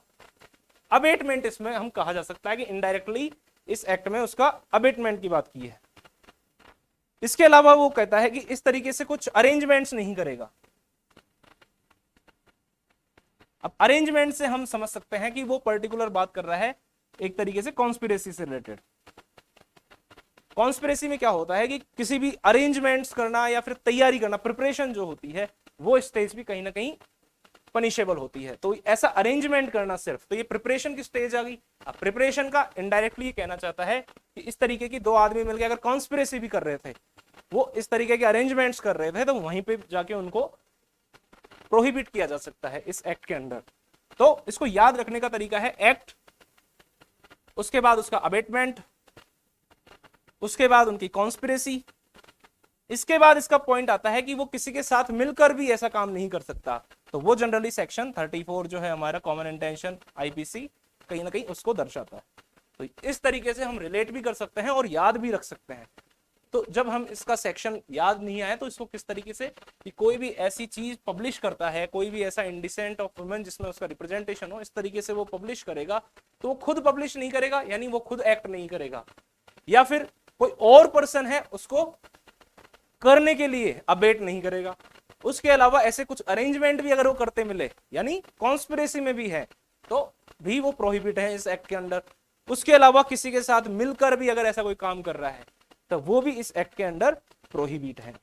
अबेटमेंट इसमें हम कहा जा सकता है कि इनडायरेक्टली इस एक्ट में उसका अबेटमेंट की बात की है। इसके अलावा वो कहता है कि इस तरीके से कुछ अरेंजमेंट्स नहीं करेगा। अब अरेंजमेंट से हम समझ सकते हैं कि वो पर्टिकुलर बात कर रहा है एक तरीके से कॉन्स्पिरेसी से रिलेटेड। कॉन्स्पिरेसी में क्या होता है कि किसी भी अरेंजमेंट्स करना या फिर तैयारी करना, प्रिपरेशन जो होती है वो स्टेज भी कहीं ना कहीं पनिशेबल होती है, तो ऐसा अरेंजमेंट करना सिर्फ, तो ये प्रिपरेशन की स्टेज आ गई। अब प्रिपरेशन का इनडायरेक्टली ये कहना चाहता है कि इस तरीके की दो आदमी मिलकर अगर कॉन्स्पिरेसी भी कर रहे थे, वो इस तरीके के अरेंजमेंट्स कर रहे थे, तो वहीं पे जाके उनको प्रोहिबिट किया जा सकता है इस एक्ट के अंडर। तो इसको याद रखने का तरीका है एक्ट, उसके बाद उसका अबेटमेंट, उसके बाद उनकी कॉन्स्पिरेसी, इसके बाद इसका पॉइंट आता है कि वो किसी के साथ मिलकर भी ऐसा काम नहीं कर सकता, तो वो जनरली सेक्शन 34 जो है हमारा कॉमन इंटेंशन आईपीसी कहीं ना कहीं उसको दर्शाता है। तो इस तरीके से हम रिलेट भी कर सकते हैं और याद भी रख सकते हैं। तो जब हम इसका सेक्शन याद नहीं आए तो इसको किस तरीके से कि कोई भी ऐसी चीज पब्लिश करता है, कोई भी ऐसा इंडिसेंट ऑफ वुमेन जिसमें उसका रिप्रेजेंटेशन हो, इस तरीके से वो पब्लिश करेगा, तो वो खुद पब्लिश नहीं करेगा, यानी वो खुद एक्ट नहीं करेगा, या फिर कोई और पर्सन है उसको करने के लिए अबेट नहीं करेगा। उसके अलावा ऐसे कुछ अरेंजमेंट भी अगर वो करते मिले, यानी कॉन्स्पिरेसी में भी है, तो भी वो प्रोहिबिट है इस एक्ट के अंडर। उसके अलावा किसी के साथ मिलकर भी अगर ऐसा कोई काम कर रहा है तो वो भी इस एक्ट के अंडर प्रोहिबिट है।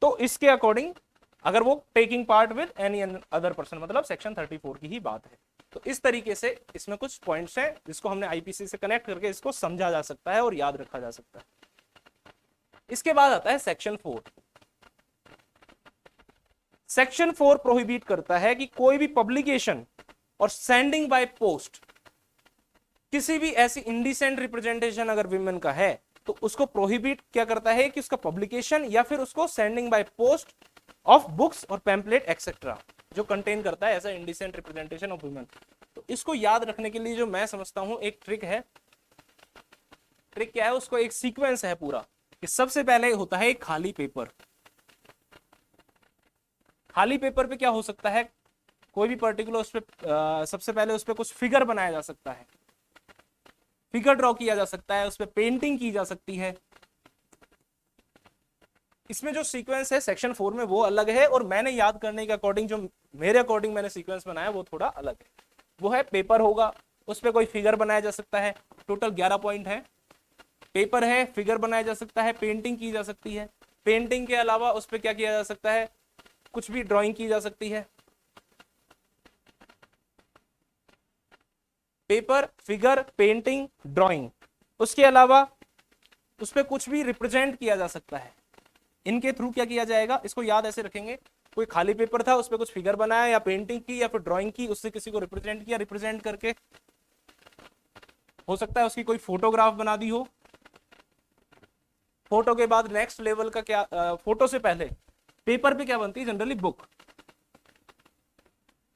तो इसके अकॉर्डिंग अगर वो taking part with any other person, मतलब सेक्शन 34 की ही बात है। तो इस तरीके से इसमें कुछ पॉइंट्स हैं जिसको हमने आईपीसी से कनेक्ट करके इसको समझा जा सकता है और याद रखा जा सकता है। इसके बाद आता है सेक्शन 4। सेक्शन 4 प्रोहिबिट करता है कि कोई भी पब्लिकेशन और सेंडिंग बाय पोस्ट, किसी भी ऐसी इंडिसेंट रिप्रेजेंटेशन अगर विमेन का है तो उसको प्रोहिबिट क्या करता है कि उसका पब्लिकेशन या फिर उसको sending by post of books और पैम्पलेट एक्सेट्रा जो कंटेन करता है ऐसा इंडिसेंट रिप्रेजेंटेशन ऑफ वुमेन। तो इसको याद रखने के लिए जो मैं समझता हूं एक ट्रिक है। ट्रिक क्या है, उसको एक सीक्वेंस है पूरा कि सबसे पहले होता है एक खाली पेपर। खाली पेपर पे क्या हो सकता है, कोई भी पर्टिकुलर उस पे सबसे पहले उस पे कुछ फिगर बनाया जा सकता है, फिगर ड्रॉ किया जा सकता है, उस पे पेंटिंग की जा सकती है। इसमें जो सीक्वेंस है सेक्शन 4 में वो अलग है, और मैंने याद करने के अकॉर्डिंग जो मेरे अकॉर्डिंग मैंने सीक्वेंस बनाया वो थोड़ा अलग है। वो है पेपर होगा, उस पर कोई फिगर बनाया जा सकता है, टोटल 11 पॉइंट है। पेपर है, फिगर बनाया जा सकता है, पेंटिंग की जा सकती है, पेंटिंग के अलावा उस पर क्या किया जा सकता है, कुछ भी ड्राइंग की जा सकती है। पेपर, फिगर, पेंटिंग, ड्राइंग, उसके अलावा उस पर कुछ भी रिप्रेजेंट किया जा सकता है। इनके थ्रू क्या किया जाएगा, इसको याद ऐसे रखेंगे, कोई खाली पेपर था, उस पर कुछ फिगर बनाया या पेंटिंग की या फिर ड्राइंग की, उससे किसी को रिप्रेजेंट किया, रिप्रेजेंट करके हो सकता है उसकी कोई फोटोग्राफ बना दी हो। फोटो के बाद नेक्स्ट लेवल का क्या, फोटो से पहले पेपर पे क्या बनती है जनरली, बुक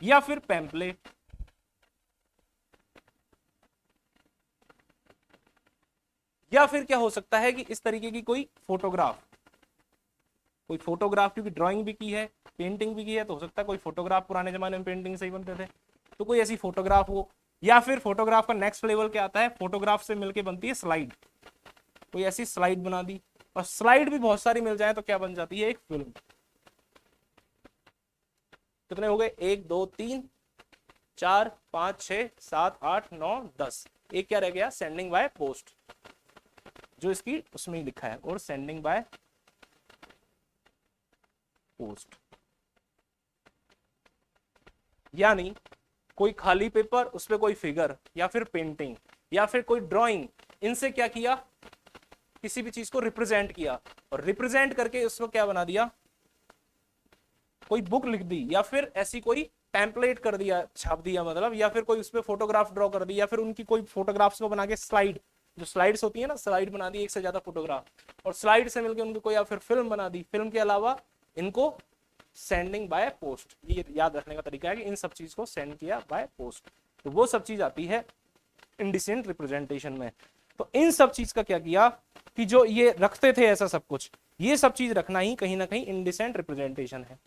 या फिर पैम्पलेट, या फिर क्या हो सकता है कि इस तरीके की कोई फोटोग्राफ, क्योंकि ड्राइंग भी की है, पेंटिंग भी की है, तो हो सकता है कोई फोटोग्राफ, पुराने जमाने में पेंटिंग से ही बनते थे, तो कोई ऐसी फोटोग्राफ हो। या फिर फोटोग्राफ का नेक्स्ट लेवल क्या आता है, फोटोग्राफ से मिलके बनती है स्लाइड, कोई ऐसी स्लाइड बना दी, और स्लाइड भी बहुत सारी मिल जाए तो क्या बन जाती है, एक फिल्म। कितने हो गए, 1 2 3 4 5 6 7 8 9 10, एक क्या रह गया, सेंडिंग बाय पोस्ट, जो इसकी उसमें ही लिखा है, और सेंडिंग बाय पोस्ट। यानी कोई खाली पेपर, उस पर कोई फिगर या फिर पेंटिंग या फिर कोई ड्राइंग, इनसे क्या किया, किसी भी चीज को रिप्रेजेंट किया, और रिप्रेजेंट करके उसको क्या बना दिया, कोई बुक लिख दी, या फिर ऐसी कोई टेम्पलेट कर दिया, छाप दिया मतलब, या फिर कोई उस पर फोटोग्राफ ड्रॉ कर दी, या फिर उनकी कोई फोटोग्राफ्स को बना के स्लाइड, जो स्लाइड्स होती है ना, स्लाइड बना दी, एक से ज्यादा फोटोग्राफ, और स्लाइड से मिलकर उनको कोई या फिर फिल्म बना दी। फिल्म के अलावा इनको सेंडिंग बाय पोस्ट, ये याद रखने का तरीका है कि इन सब चीज को सेंड किया बाय पोस्ट, तो वो सब चीज आती है इंडिसेंट रिप्रेजेंटेशन में। तो इन सब चीज का क्या किया कि जो ये रखते थे ऐसा सब कुछ, ये सब चीज रखना ही कहीं ना कहीं इंडिसेंट रिप्रेजेंटेशन है।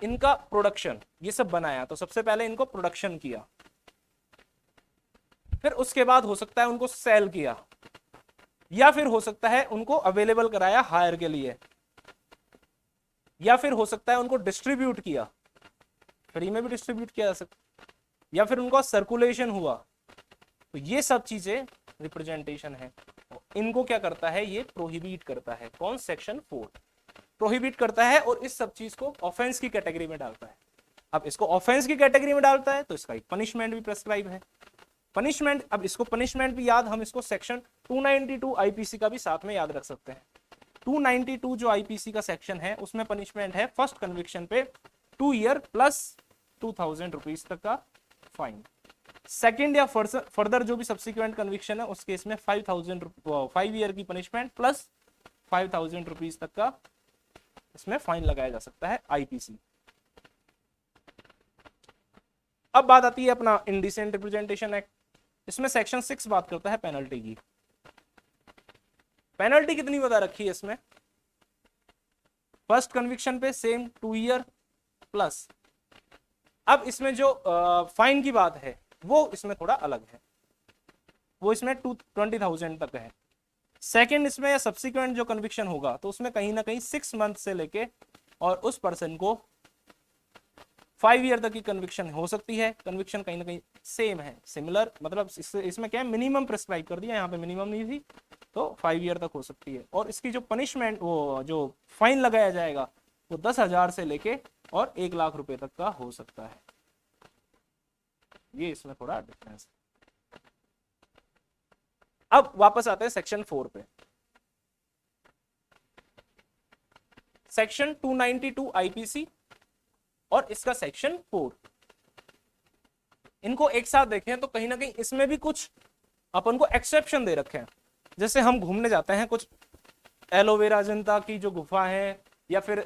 इनका प्रोडक्शन, ये सब बनाया, तो सबसे पहले इनको प्रोडक्शन किया, फिर उसके बाद हो सकता है उनको सेल किया, या फिर हो सकता है उनको अवेलेबल कराया हायर के लिए, या फिर हो सकता है उनको डिस्ट्रीब्यूट किया, फ्री में भी डिस्ट्रीब्यूट किया जा सकता, या फिर उनका सर्कुलेशन हुआ। तो ये सब चीजें रिप्रेजेंटेशन है। इनको क्या करता है, ये प्रोहिबिट करता है। कौन, सेक्शन 4 प्रोहिबिट करता है, और इस सब चीज को ऑफेंस की कैटेगरी में डालता है। अब इसको ऑफेंस की कैटेगरी में डालता है तो इसका एक पनिशमेंट भी प्रेस्क्राइब है। पनिशमेंट, अब इसको पनिशमेंट भी याद, हम इसको सेक्शन 292 आईपीसी का भी साथ में याद रख सकते हैं। 292 जो आईपीसी का सेक्शन है उसमें पनिशमेंट है फर्स्ट कन्विक्शन पे 2 ईयर प्लस 2000 रुपीज तक का फाइन। सेकंड या फर्दर जो भी सब्सिक्वेंट कन्विक्शन है उस केस में 5 ईयर की पनिशमेंट प्लस 5000 रुपीज तक का इसमें फाइन लगाया जा सकता है आईपीसी। अब बात आती है अपना इंडिसेंट रिप्रेजेंटेशन एक्ट। इसमें सेक्शन 6 बात करता है पेनल्टी की। पेनल्टी कितनी बता रखी है इसमें, फर्स्ट कन्विक्शन पे सेम 2 ईयर प्लस, अब इसमें जो फाइन की बात है वो इसमें थोड़ा अलग है, वो इसमें 20,000 तक है। सेकंड इसमें या सब्सिक्वेंट जो कन्विक्शन होगा तो उसमें कहीं ना कहीं 6 मंथ से लेके और उस पर्सन को 5 ईयर तक की कन्विक्शन हो सकती है। कन्विक्शन कहीं ना कहीं सेम है, सिमिलर, मतलब इसमें क्या है, मिनिमम प्रिस्क्राइब कर दिया, यहाँ पे मिनिमम नहीं थी तो 5 ईयर तक हो सकती है। और इसकी जो पनिशमेंट, वो जो फाइन लगाया जाएगा वो 10,000 से लेके और 1 लाख रुपए तक का हो सकता है। ये इसमें थोड़ा डिफरेंस। अब वापस आते हैं सेक्शन 4 पे। सेक्शन 292 आईपीसी और इसका सेक्शन 4, इनको एक साथ देखें तो कहीं ना कहीं इसमें भी कुछ अपन को एक्सेप्शन दे रखे हैं। जैसे हम घूमने जाते हैं, कुछ एलोवेरा जनता की जो गुफा है या फिर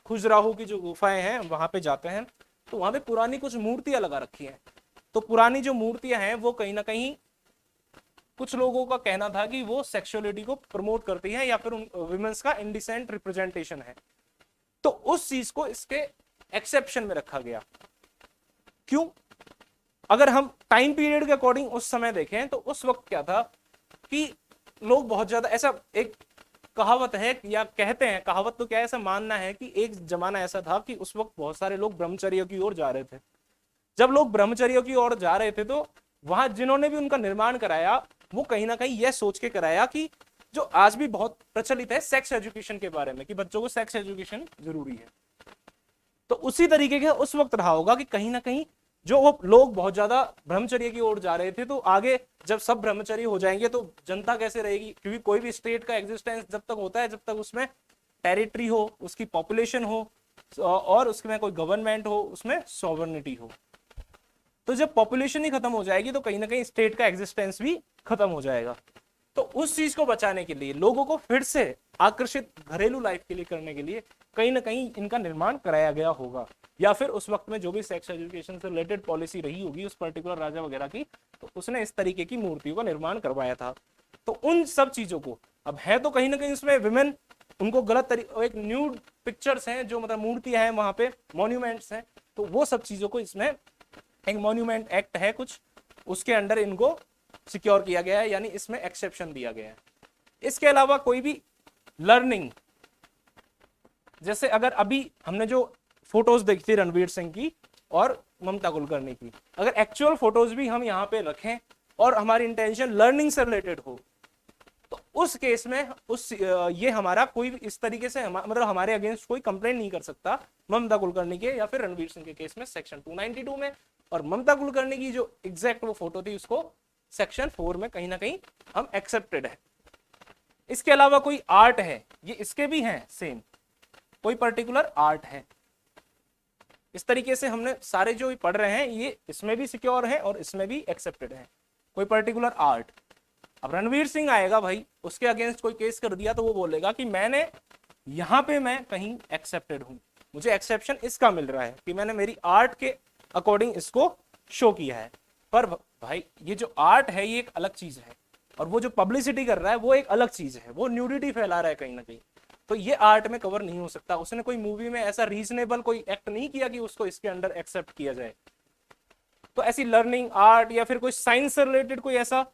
खुजराहो की जो गुफाएं हैं वहां पे जाते हैं तो वहां पे पुरानी कुछ मूर्तियां लगा रखी हैं। तो पुरानी जो मूर्तियां हैं वो कहीं ना कहीं कुछ लोगों का कहना था कि वो सेक्सुअलिटी को प्रमोट करती है या फिर विमेंस का इंडिसेंट रिप्रेजेंटेशन है, तो उस चीज को इसके एक्सेप्शन में रखा गया। क्यों? अगर हम टाइम पीरियड के अकॉर्डिंग उस समय देखें तो उस वक्त क्या था कि लोग बहुत ज्यादा, ऐसा एक कहावत है या कहते हैं, कहावत तो क्या है, ऐसा मानना है कि एक जमाना ऐसा था कि उस वक्त बहुत सारे लोग ब्रह्मचर्य की ओर जा रहे थे। जब लोग ब्रह्मचर्य की ओर जा रहे थे तो वहां जिन्होंने भी उनका निर्माण कराया वो कहीं ना कहीं यह सोच के कराया कि जो आज भी बहुत प्रचलित है सेक्स एजुकेशन के बारे में, कि बच्चों को सेक्स एजुकेशन जरूरी है। तो उसी तरीके का उस वक्त रहा होगा कि कहीं ना कहीं जो वो लोग बहुत ज्यादा ब्रह्मचर्य की ओर जा रहे थे, तो आगे जब सब ब्रह्मचर्य हो जाएंगे तो जनता कैसे रहेगी, क्योंकि कोई भी स्टेट का एग्जिस्टेंस जब तक होता है जब तक उसमें टेरिटरी हो, उसकी पॉपुलेशन हो और उसमें कोई गवर्नमेंट हो, उसमें सॉवर्निटी हो। तो जब पॉपुलेशन ही खत्म हो जाएगी तो कहीं ना कहीं स्टेट का एग्जिस्टेंस भी खत्म हो जाएगा। तो उस चीज को बचाने के लिए, लोगों को फिर से आकर्षित घरेलू लाइफ के लिए करने के लिए कहीं ना कहीं इनका निर्माण कराया गया होगा, या फिर उस वक्त में जो भी सेक्स एजुकेशन से रिलेटेड पॉलिसी रही होगी उस पर्टिकुलर राजा वगैरह की, तो उसने इस तरीके की मूर्तियों का निर्माण करवाया था। तो उन सब चीजों को अब है तो कहीं ना कहीं उसमें विमेन उनको गलत तरीके, एक न्यूड पिक्चर्स हैं जो मतलब मूर्तियां हैं वहां पे, मॉन्यूमेंट्स हैं, तो वो सब चीजों को इसमें एक मॉन्यूमेंट एक्ट है कुछ, उसके अंडर इनको सिक्योर किया गया है, यानी इसमें एक्सेप्शन दिया गया है। इसके अलावा कोई भी लर्निंग, जैसे अगर अभी हमने जो फोटोज देखी थी रणवीर सिंह की और ममता कुलकर्णी की, अगर एक्चुअल फोटोज भी हम यहाँ पे रखें और हमारी इंटेंशन लर्निंग से रिलेटेड हो, तो उस केस में ये हमारा कोई भी इस तरीके से मतलब हमारे अगेंस्ट कोई कंप्लेंट नहीं कर सकता ममता कुलकर्णी के या फिर रणवीर सिंह के केस में सेक्शन 292 में, और ममता कुलकर्णी की जो एग्जैक्ट वो फोटो थी उसको सेक्शन 4 में कहीं ना कहीं हम एक्सेप्टेड है। इसके अलावा कोई आर्ट है, ये इसके भी हैं सेम, कोई पर्टिकुलर आर्ट है, इस तरीके से हमने सारे जो भी पढ़ रहे हैं ये इसमें भी सिक्योर है और इसमें भी एक्सेप्टेड है, कोई पर्टिकुलर आर्ट। अब रणवीर सिंह आएगा भाई, उसके अगेंस्ट कोई केस कर दिया तो वो बोलेगा कि मैंने यहां पे मैं कहीं एक्सेप्टेड हूं, मुझे एक्सेप्शन इसका मिल रहा है कि मैंने मेरी आर्ट के अकॉर्डिंग इसको शो किया है। पर भाई ये जो आर्ट है ये एक अलग चीज है, और वो जो पब्लिसिटी कर रहा है वो एक अलग चीज है, वो न्यूडिटी फैला रहा है कहीं ना कहीं, तो ये आर्ट में कवर नहीं हो सकता। उसने कोई मूवी में ऐसा रीजनेबल कोई एक्ट नहीं किया कि उसको इसके अंडर एक्सेप्ट किया जाए। तो ऐसी लर्निंग आर्ट या फिर कोई साइंस से रिलेटेड कोई ऐसा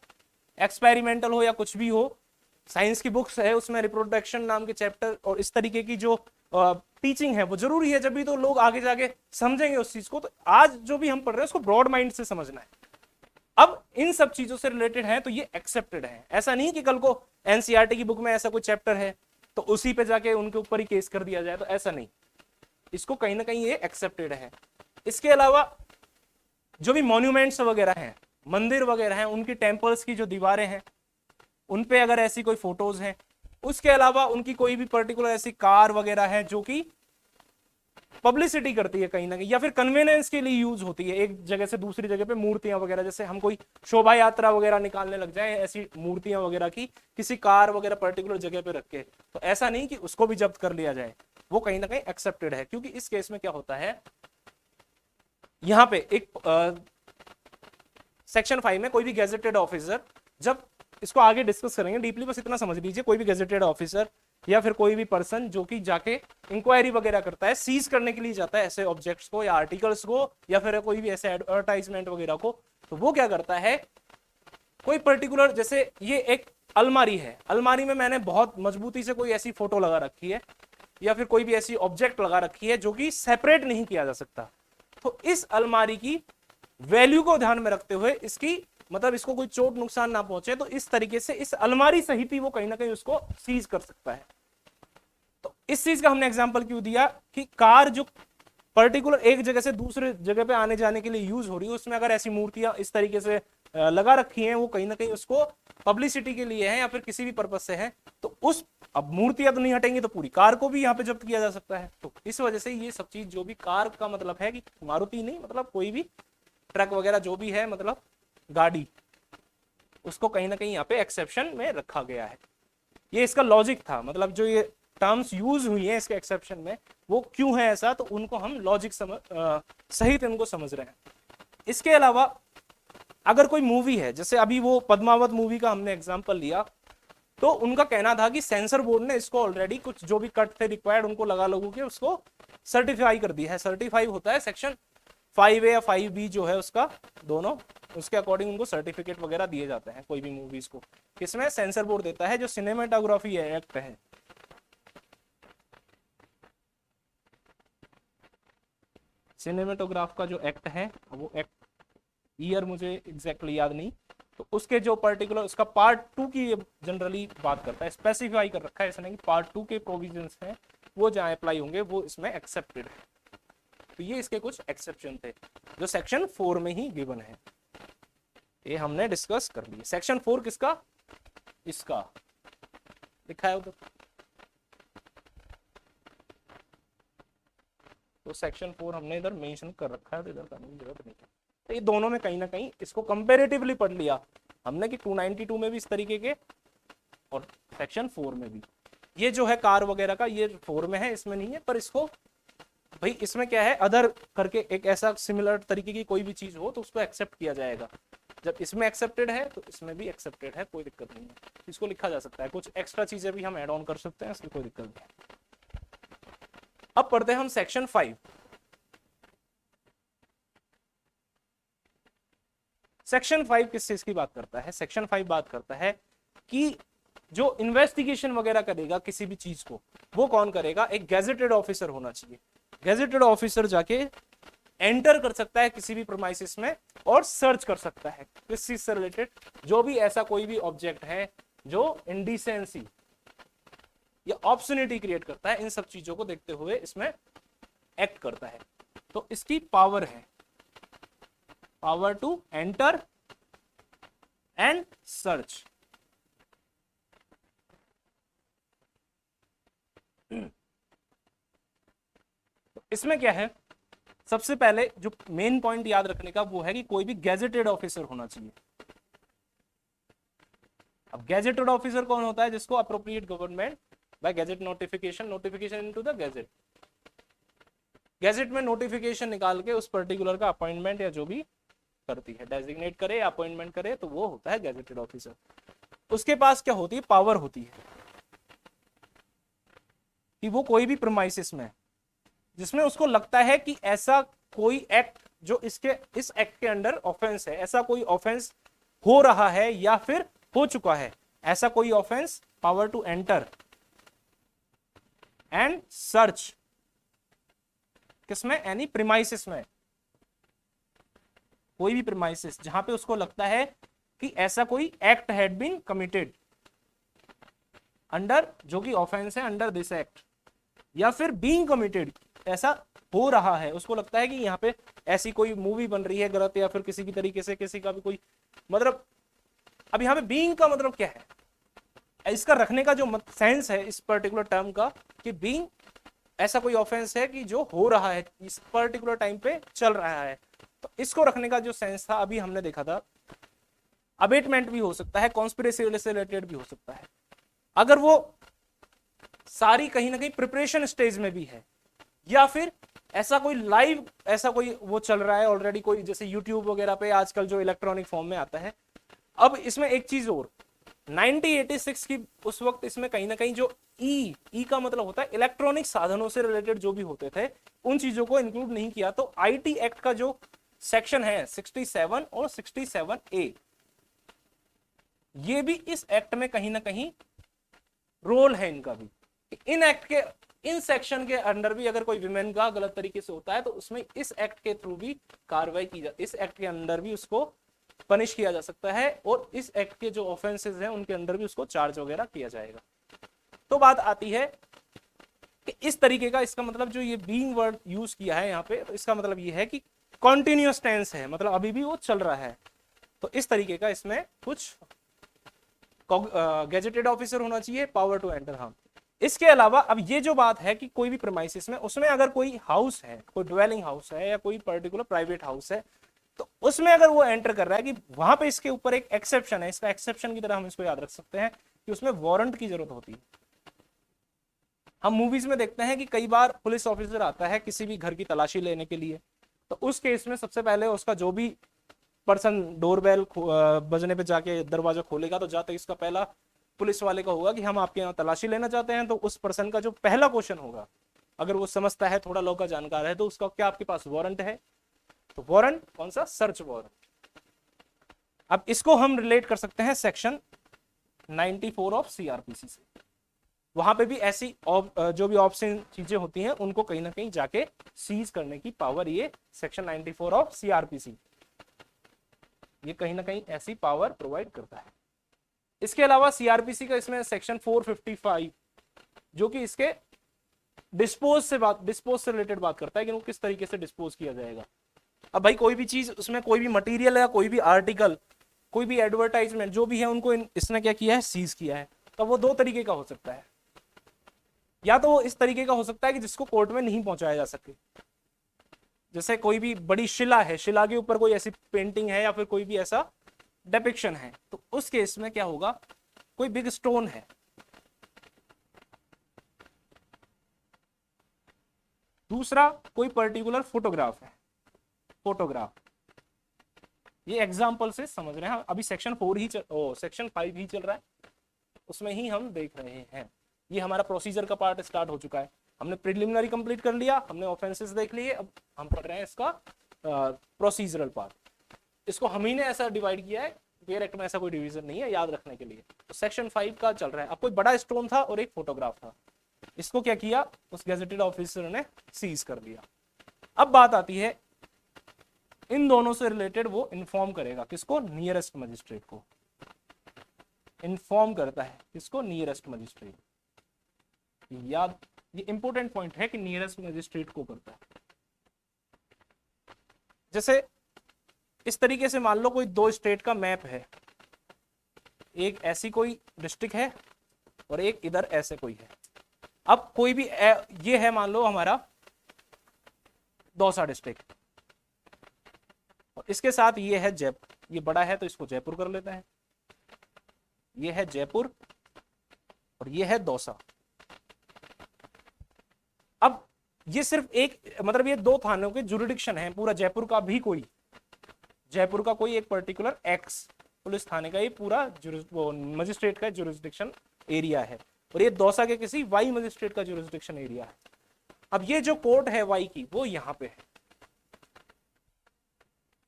एक्सपेरिमेंटल हो या कुछ भी हो, साइंस की बुक्स है उसमें रिप्रोडक्शन नाम के चैप्टर और इस तरीके की जो टीचिंग है वो जरूरी है, जब भी तो लोग आगे जाके समझेंगे उस चीज को। तो आज जो भी हम पढ़ रहे हैं उसको ब्रॉड माइंड से समझना है। अब इन सब चीजों से रिलेटेड है तो ये एक्सेप्टेड है, ऐसा नहीं कि कल को एनसीईआरटी की बुक में ऐसा कोई चैप्टर है तो उसी पे जाके उनके ऊपर ही केस कर दिया जाए, तो ऐसा नहीं, इसको कहीं ना कहीं ये एक्सेप्टेड है। इसके अलावा जो भी मॉन्यूमेंट्स वगैरह हैं, मंदिर वगैरह हैं, उनकी टेम्पल्स की जो दीवारें हैं उन पे अगर ऐसी कोई फोटोज हैं, उसके अलावा उनकी कोई भी पर्टिकुलर ऐसी कार वगैरह है जो कि पब्लिसिटी करती है कहीं ना कहीं या फिर कन्वीनियंस के लिए यूज होती है एक जगह से दूसरी जगह पे, मूर्तियां वगैरह, जैसे हम कोई शोभा यात्रा वगैरह निकालने लग जाए ऐसी मूर्तियां वगैरह की किसी कार वगैरह पर्टिकुलर जगह पे रख के, तो ऐसा नहीं कि उसको भी जब्त कर लिया जाए, वो कहीं ना कहीं एक्सेप्टेड है। क्योंकि इस केस में क्या होता है, यहाँ पे एक सेक्शन 5 में कोई भी गेजेटेड ऑफिसर, जब इसको आगे डिस्कस करेंगे डीपली, बस इतना समझ लीजिए, कोई भी गेजेटेड ऑफिसर या फिर कोई भी पर्सन जो कि जाके इंक्वायरी वगैरह करता है, सीज करने के लिए जाता है ऐसे ऑब्जेक्ट्स को या आर्टिकल्स को या फिर कोई भी ऐसे एडवर्टाइजमेंट वगैरह को, तो वो क्या करता है, कोई पर्टिकुलर, जैसे ये एक अलमारी है, अलमारी में मैंने बहुत मजबूती से कोई ऐसी फोटो लगा रखी है या फिर कोई भी ऐसी ऑब्जेक्ट लगा रखी है जो कि सेपरेट नहीं किया जा सकता, तो इस अलमारी की वैल्यू को ध्यान में रखते हुए इसकी मतलब इसको कोई चोट नुकसान ना पहुंचे, तो इस तरीके से इस अलमारी सहित ही वो कहीं ना कहीं उसको सीज कर सकता है। तो इस चीज का हमने एग्जांपल क्यों दिया कि कार जो पर्टिकुलर एक जगह से दूसरे जगह पे आने जाने के लिए यूज हो रही है, उसमें अगर ऐसी मूर्तियां इस तरीके से लगा रखी हैं, वो कहीं ना कहीं उसको पब्लिसिटी के लिए है या फिर किसी भी पर्पज से है, तो उस अब मूर्तियां तो नहीं हटेंगी तो पूरी कार को भी यहाँ पे जब्त किया जा सकता है। तो इस वजह से ये सब चीज जो भी कार का मतलब है कि मारुति नहीं, मतलब कोई भी ट्रक वगैरह जो भी है, मतलब गाड़ी, उसको कहीं ना कहीं यहाँ पे एक्सेप्शन में रखा गया है। ये इसका लॉजिक था, मतलब जो ये टर्म्स यूज हुई है इसके एक्सेप्शन में वो क्यों है ऐसा, तो उनको हम लॉजिक सहित इनको समझ रहे हैं। इसके अलावा अगर कोई मूवी है, जैसे अभी वो पद्मावत मूवी का हमने एग्जांपल लिया, तो उनका कहना था कि सेंसर बोर्ड ने इसको ऑलरेडी कुछ जो भी कट थे रिक्वायर्ड उनको लगा लगू के उसको सर्टिफाई कर दिया है। सर्टिफाई होता है सेक्शन 5A या 5B जो है उसका, दोनों उसके अकॉर्डिंग उनको सर्टिफिकेट वगैरह दिए जाते हैं कोई भी मूवीज को, किसमें सेंसर बोर्ड देता है, जो सिनेमेटोग्राफी एक्ट है। सिनेमेटोग्राफ का जो एक्ट है वो एक्ट ईयर मुझे एग्जैक्टली याद नहीं, तो उसके जो पर्टिकुलर उसका पार्ट 2 की जनरली बात करता है, स्पेसिफाई कर रखा है, ऐसा नहीं कि पार्ट 2 के प्रोविजंस हैं वो जहां अप्लाई होंगे वो इसमें एक्सेप्टेड है। तो ये इसके कुछ एक्सेप्शन थे जो सेक्शन 4 में ही गिवन है, ये हमने डिस्कस कर लिए। सेक्शन 4 किसका, इसका लिखा है उधर, तो सेक्शन 4 हमने इधर मेंशन कर रखा है, तो इधर करने की जरूरत नहीं है। तो ये दोनों में कहीं ना कहीं इसको कंपैरेटिवली पढ़ लिया हमने कि 292 में भी इस तरीके के और सेक्शन 4 में भी। ये जो है कार वगैरह का ये 4 में है, इसमें नहीं है, पर इसको भाई इसमें क्या है अदर करके एक ऐसा सिमिलर तरीके की कोई भी चीज हो तो उसको एक्सेप्ट किया जाएगा। जब इसमें एक्सेप्टेड है तो इसमें भी एक्सेप्टेड है, कोई दिक्कत नहीं है, इसको लिखा जा सकता है। कुछ एक्स्ट्रा चीजें भी हम ऐड ऑन कर सकते हैं, इसमें कोई दिक्कत नहीं है। अब पढ़ते हैं हम सेक्शन 5। सेक्शन 5 किस चीज की बात करता है, सेक्शन 5 बात करता है कि जो इन्वेस्टिगेशन वगैरह करेगा किसी भी चीज को, वो कौन करेगा, एक गैजेटेड ऑफिसर होना चाहिए। गैजेटेड ऑफिसर जाके एंटर कर सकता है किसी भी प्रीमाइसिस में और सर्च कर सकता है किस चीज से रिलेटेड, जो भी ऐसा कोई भी ऑब्जेक्ट है जो इंडिसेंसी या ऑब्सनिटी क्रिएट करता है, इन सब चीजों को देखते हुए इसमें एक्ट करता है। तो इसकी पावर है power to enter and search. तो इसमें क्या है, सबसे पहले जो मेन पॉइंट याद रखने का वो है कि कोई भी गैजेटेड ऑफिसर होना चाहिए। अब गैजेटेड ऑफिसर कौन होता है, जिसको appropriate government by gadget notification into the gadget, gadget में नोटिफिकेशन निकाल के उस पर्टिकुलर का अपॉइंटमेंट या जो भी करती है, डेजिग्नेट करे या अपॉइंटमेंट करे, तो वो होता है गैजेटेड ऑफिसर। उसके पास क्या होती है, पावर होती है कि वो कोई भी प्रीमाइसिस में जिसमें उसको लगता है कि ऐसा कोई एक्ट जो इसके इस एक्ट के अंडर ऑफेंस है, ऐसा कोई ऑफेंस हो रहा है या फिर हो चुका है, ऐसा कोई offence, power to enter and search किसमें, एनी प्रीमाइसिस में, कोई भी प्रीमाइसिस जहां पे उसको लगता है कि ऐसा कोई act had been committed under, जो कि ऑफेंस है अंडर दिस एक्ट, या फिर बीइंग कमिटेड, ऐसा हो रहा है, उसको लगता है कि यहाँ पे ऐसी कोई मूवी बन रही है गलत, या फिर किसी की तरीके से किसी का भी कोई मतलब, अब यहाँ पे बीइंग का मतलब क्या है, इसका रखने का जो सेंस है इस पर्टिकुलर टर्म का कि बीइंग ऐसा कोई ऑफेंस है कि जो हो रहा है इस पर्टिकुलर टाइम पे चल रहा है, तो इसको रखने का जो सेंस था अभी हमने देखा था, अबेटमेंट भी हो सकता है, कॉन्स्पिरेसी से रिलेटेड भी हो सकता है, अगर वो सारी कहीं ना कहीं प्रिपरेशन स्टेज में भी है, या फिर ऐसा कोई लाइव ऐसा कोई वो चल रहा है ऑलरेडी, कोई जैसे यूट्यूब वगैरह पे आजकल जो इलेक्ट्रॉनिक फॉर्म में आता है। अब इसमें एक चीज और, 1986 की उस वक्त इसमें कहीं ना कहीं जो ई का मतलब होता है इलेक्ट्रॉनिक साधनों से रिलेटेड जो भी होते थे उन चीजों को इंक्लूड नहीं किया, तो आईटी एक्ट का जो सेक्शन है 67 और 67A, ये भी इस एक्ट में कहीं ना कहीं रोल है इनका भी। इन एक्ट के इन सेक्शन के अंडर भी अगर कोई विमेन का गलत तरीके से होता है तो उसमें इस एक्ट के थ्रू भी कार्रवाई की जा, इस एक्ट के अंदर भी उसको पनिश किया जा सकता है, और इस एक्ट के जो ऑफेंसेस हैं उनके अंदर भी उसको चार्ज वगैरह किया जाएगा। तो बात आती है कि इस तरीके का, इसका मतलब जो ये बीइंग वर्ड यूज किया है यहाँ पे, तो इसका मतलब ये है कि कॉन्टिन्यूअस टेंस है, मतलब अभी भी वो चल रहा है, तो इस तरीके का इसमें कुछ गैजेटेड ऑफिसर होना चाहिए, पावर टू एंटर। हाँ, इसके अलावा अब ये जो बात है कि कोई भी प्रीमाइसिस में उसमें अगर कोई हाउस है, कोई ड्वेलिंग हाउस है या कोई पर्टिकुलर प्राइवेट हाउस है, तो उसमें अगर वो एंटर कर रहा है कि वहां पे इसके ऊपर एक एक्सेप्शन है, इसका एक्सेप्शन की तरह हम इसको याद रख सकते हैं कि उसमें वारंट की जरूरत होती है। हम मूवीज में देखते हैं कि कई बार पुलिस ऑफिसर आता है किसी भी घर की तलाशी लेने के लिए, तो उस केस में सबसे पहले उसका जो भी पर्सन डोरबेल बजने पे जाके दरवाजा खोलेगा, तो जाते इसका पहला पुलिस वाले का होगा कि हम आपके यहाँ तलाशी लेना चाहते हैं। तो उस पर्सन का जो पहला क्वेश्चन होगा, अगर वो समझता है, थोड़ा लॉ का जानकार है, तो उसका क्या आपके पास वारंट है, तो वारंट कौन सा, सर्च वारंट। अब इसको हम रिलेट कर सकते हैं सेक्शन 94 ऑफ सीआरपीसी से, वहां पे भी ऐसी जो भी ऑप्शन चीजें होती हैं उनको कहीं ना कहीं जाके सीज करने की पावर ये सेक्शन 94 ऑफ सीआरपीसी, ये कहीं ना कहीं ऐसी पावर प्रोवाइड करता है। इसके अलावा सीआरपीसी का इसमें सेक्शन 455 जो कि इसके डिस्पोज से रिलेटेड बात करता है कि वो किस तरीके से डिस्पोज किया जाएगा। अब भाई कोई भी चीज, उसमें कोई भी मटेरियल या कोई भी आर्टिकल, कोई भी एडवर्टाइजमेंट जो भी है, उनको इसने क्या किया है, सीज किया है। तो वो दो तरीके का हो सकता है, या तो वो इस तरीके का हो सकता है कि जिसको कोर्ट में नहीं पहुंचाया जा सके, जैसे कोई भी बड़ी शिला है, शिला के ऊपर कोई ऐसी पेंटिंग है या फिर कोई भी ऐसा डिपिक्शन है, तो उस केस में क्या होगा, कोई बिग स्टोन है, दूसरा कोई पर्टिकुलर फोटोग्राफ है, फोटोग्राफ। ये एग्जांपल से समझ रहे हैं, अभी सेक्शन 4 ही सेक्शन 5 ही चल रहा है, उसमें ही हम देख रहे हैं। ये हमारा प्रोसीजर का पार्ट स्टार्ट हो चुका है, हमने प्रिलिमिनरी कंप्लीट कर लिया, हमने ऑफेंसेस देख लिए, अब हम पढ़ रहे हैं इसका प्रोसीजरल पार्ट। इसको हम ही ने ऐसा डिवाइड किया है, वेयर एक्ट में ऐसा कोई डिवीजन नहीं है, याद रखने के लिए। तो सेक्शन 5 का चल रहा है। अब कोई बड़ा स्टोन था और एक फोटोग्राफ था, इसको क्या किया, उस गेजेटेड ऑफिसर ने सीज कर दिया। अब बात आती है, इन दोनों से रिलेटेड वो इन्फॉर्म करेगा किसको, नियरेस्ट मजिस्ट्रेट को। इन्फॉर्म करता है किसको, नियरेस्ट मजिस्ट्रेट। याद, ये इंपॉर्टेंट पॉइंट है कि नियरेस्ट मजिस्ट्रेट को करता है। जैसे इस तरीके से मान लो कोई दो स्टेट का मैप है, एक ऐसी कोई डिस्ट्रिक्ट है और एक इधर ऐसे कोई है। अब कोई भी ये है मान लो हमारा दौसा डिस्ट्रिक्ट, और इसके साथ ये है जयपुर, ये बड़ा है तो इसको जयपुर कर लेते हैं, ये है जयपुर और ये है दौसा। अब ये सिर्फ एक, मतलब ये दो थानों के जुरिडिक्शन है, पूरा जयपुर का भी कोई, जयपुर का कोई एक पर्टिकुलर एक्स पुलिस थाने का ये पूरा मजिस्ट्रेट का जुरिडिक्शन एरिया है, और ये दौसा के किसी वाई मजिस्ट्रेट का जुरिडिक्शन एरिया है। अब ये जो कोर्ट है वाई की, वो यहाँ पे है,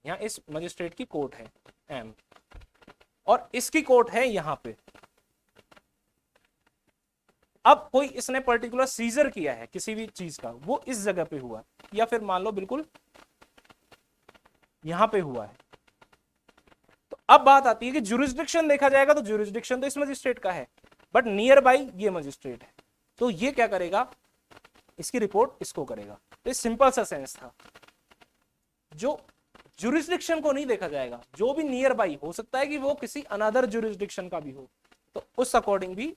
यहाँ इस मजिस्ट्रेट की कोर्ट है एम, और इसकी कोर्ट है यहाँ पे। अब कोई इसने पर्टिकुलर सीजर किया है किसी भी चीज का, वो इस जगह पे हुआ, या फिर मान लो बिल्कुल यहां पे हुआ है। तो अब बात आती है कि जुरिस्डिक्शन देखा जाएगा, तो जुरिस्डिक्शन तो इस मजिस्ट्रेट का है, बट नियर बाई ये मजिस्ट्रेट है, तो ये क्या करेगा, इसकी रिपोर्ट इसको करेगा। तो ये सिंपल सा सेंस था, जो जुरिस्डिक्शन को नहीं देखा जाएगा, जो भी नियर बाई हो सकता है कि वो किसी अनदर जुरिस्डिक्शन का भी हो, तो उस अकॉर्डिंग भी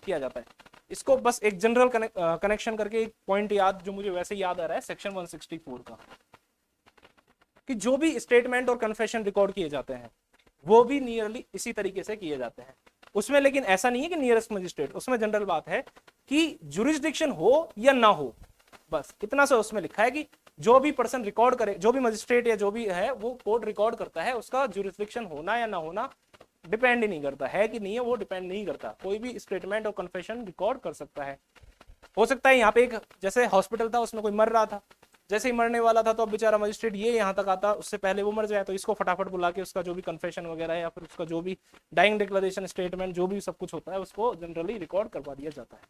किया जाता है। इसको बस एक जनरल कनेक्शन करके एक पॉइंट याद, जो मुझे वैसे याद आ रहा है सेक्शन 164 का, कि जो भी स्टेटमेंट और कन्फेशन रिकॉर्ड किए जाते हैं वो भी नियरली इसी तरीके से किए जाते हैं। उसमें लेकिन ऐसा नहीं है कि नियरेस्ट मजिस्ट्रेट, उसमें जनरल बात है कि जुरिस्डिक्शन हो या ना हो, बस इतना सा उसमें लिखा है कि जो भी पर्सन रिकॉर्ड करे, जो भी मजिस्ट्रेट या जो भी है वो कोर्ट रिकॉर्ड करता है, उसका जुरिस्डिक्शन होना या ना होना डिपेंड ही नहीं करता है, कि नहीं है वो डिपेंड नहीं करता, कोई भी स्टेटमेंट और कन्फेशन रिकॉर्ड कर सकता है। हो सकता है यहाँ पे एक जैसे हॉस्पिटल था, उसमें कोई मर रहा था, जैसे ही मरने वाला था तो अब बेचारा मजिस्ट्रेट ये यहाँ तक आता, उससे पहले वो मर जाए, तो इसको फटाफट बुला के उसका जो भी कन्फेशन वगैरह है या फिर उसका जो भी डाइंग डिक्लेरेशन स्टेटमेंट जो भी सब कुछ होता है उसको जनरली रिकॉर्ड करवा दिया जाता है।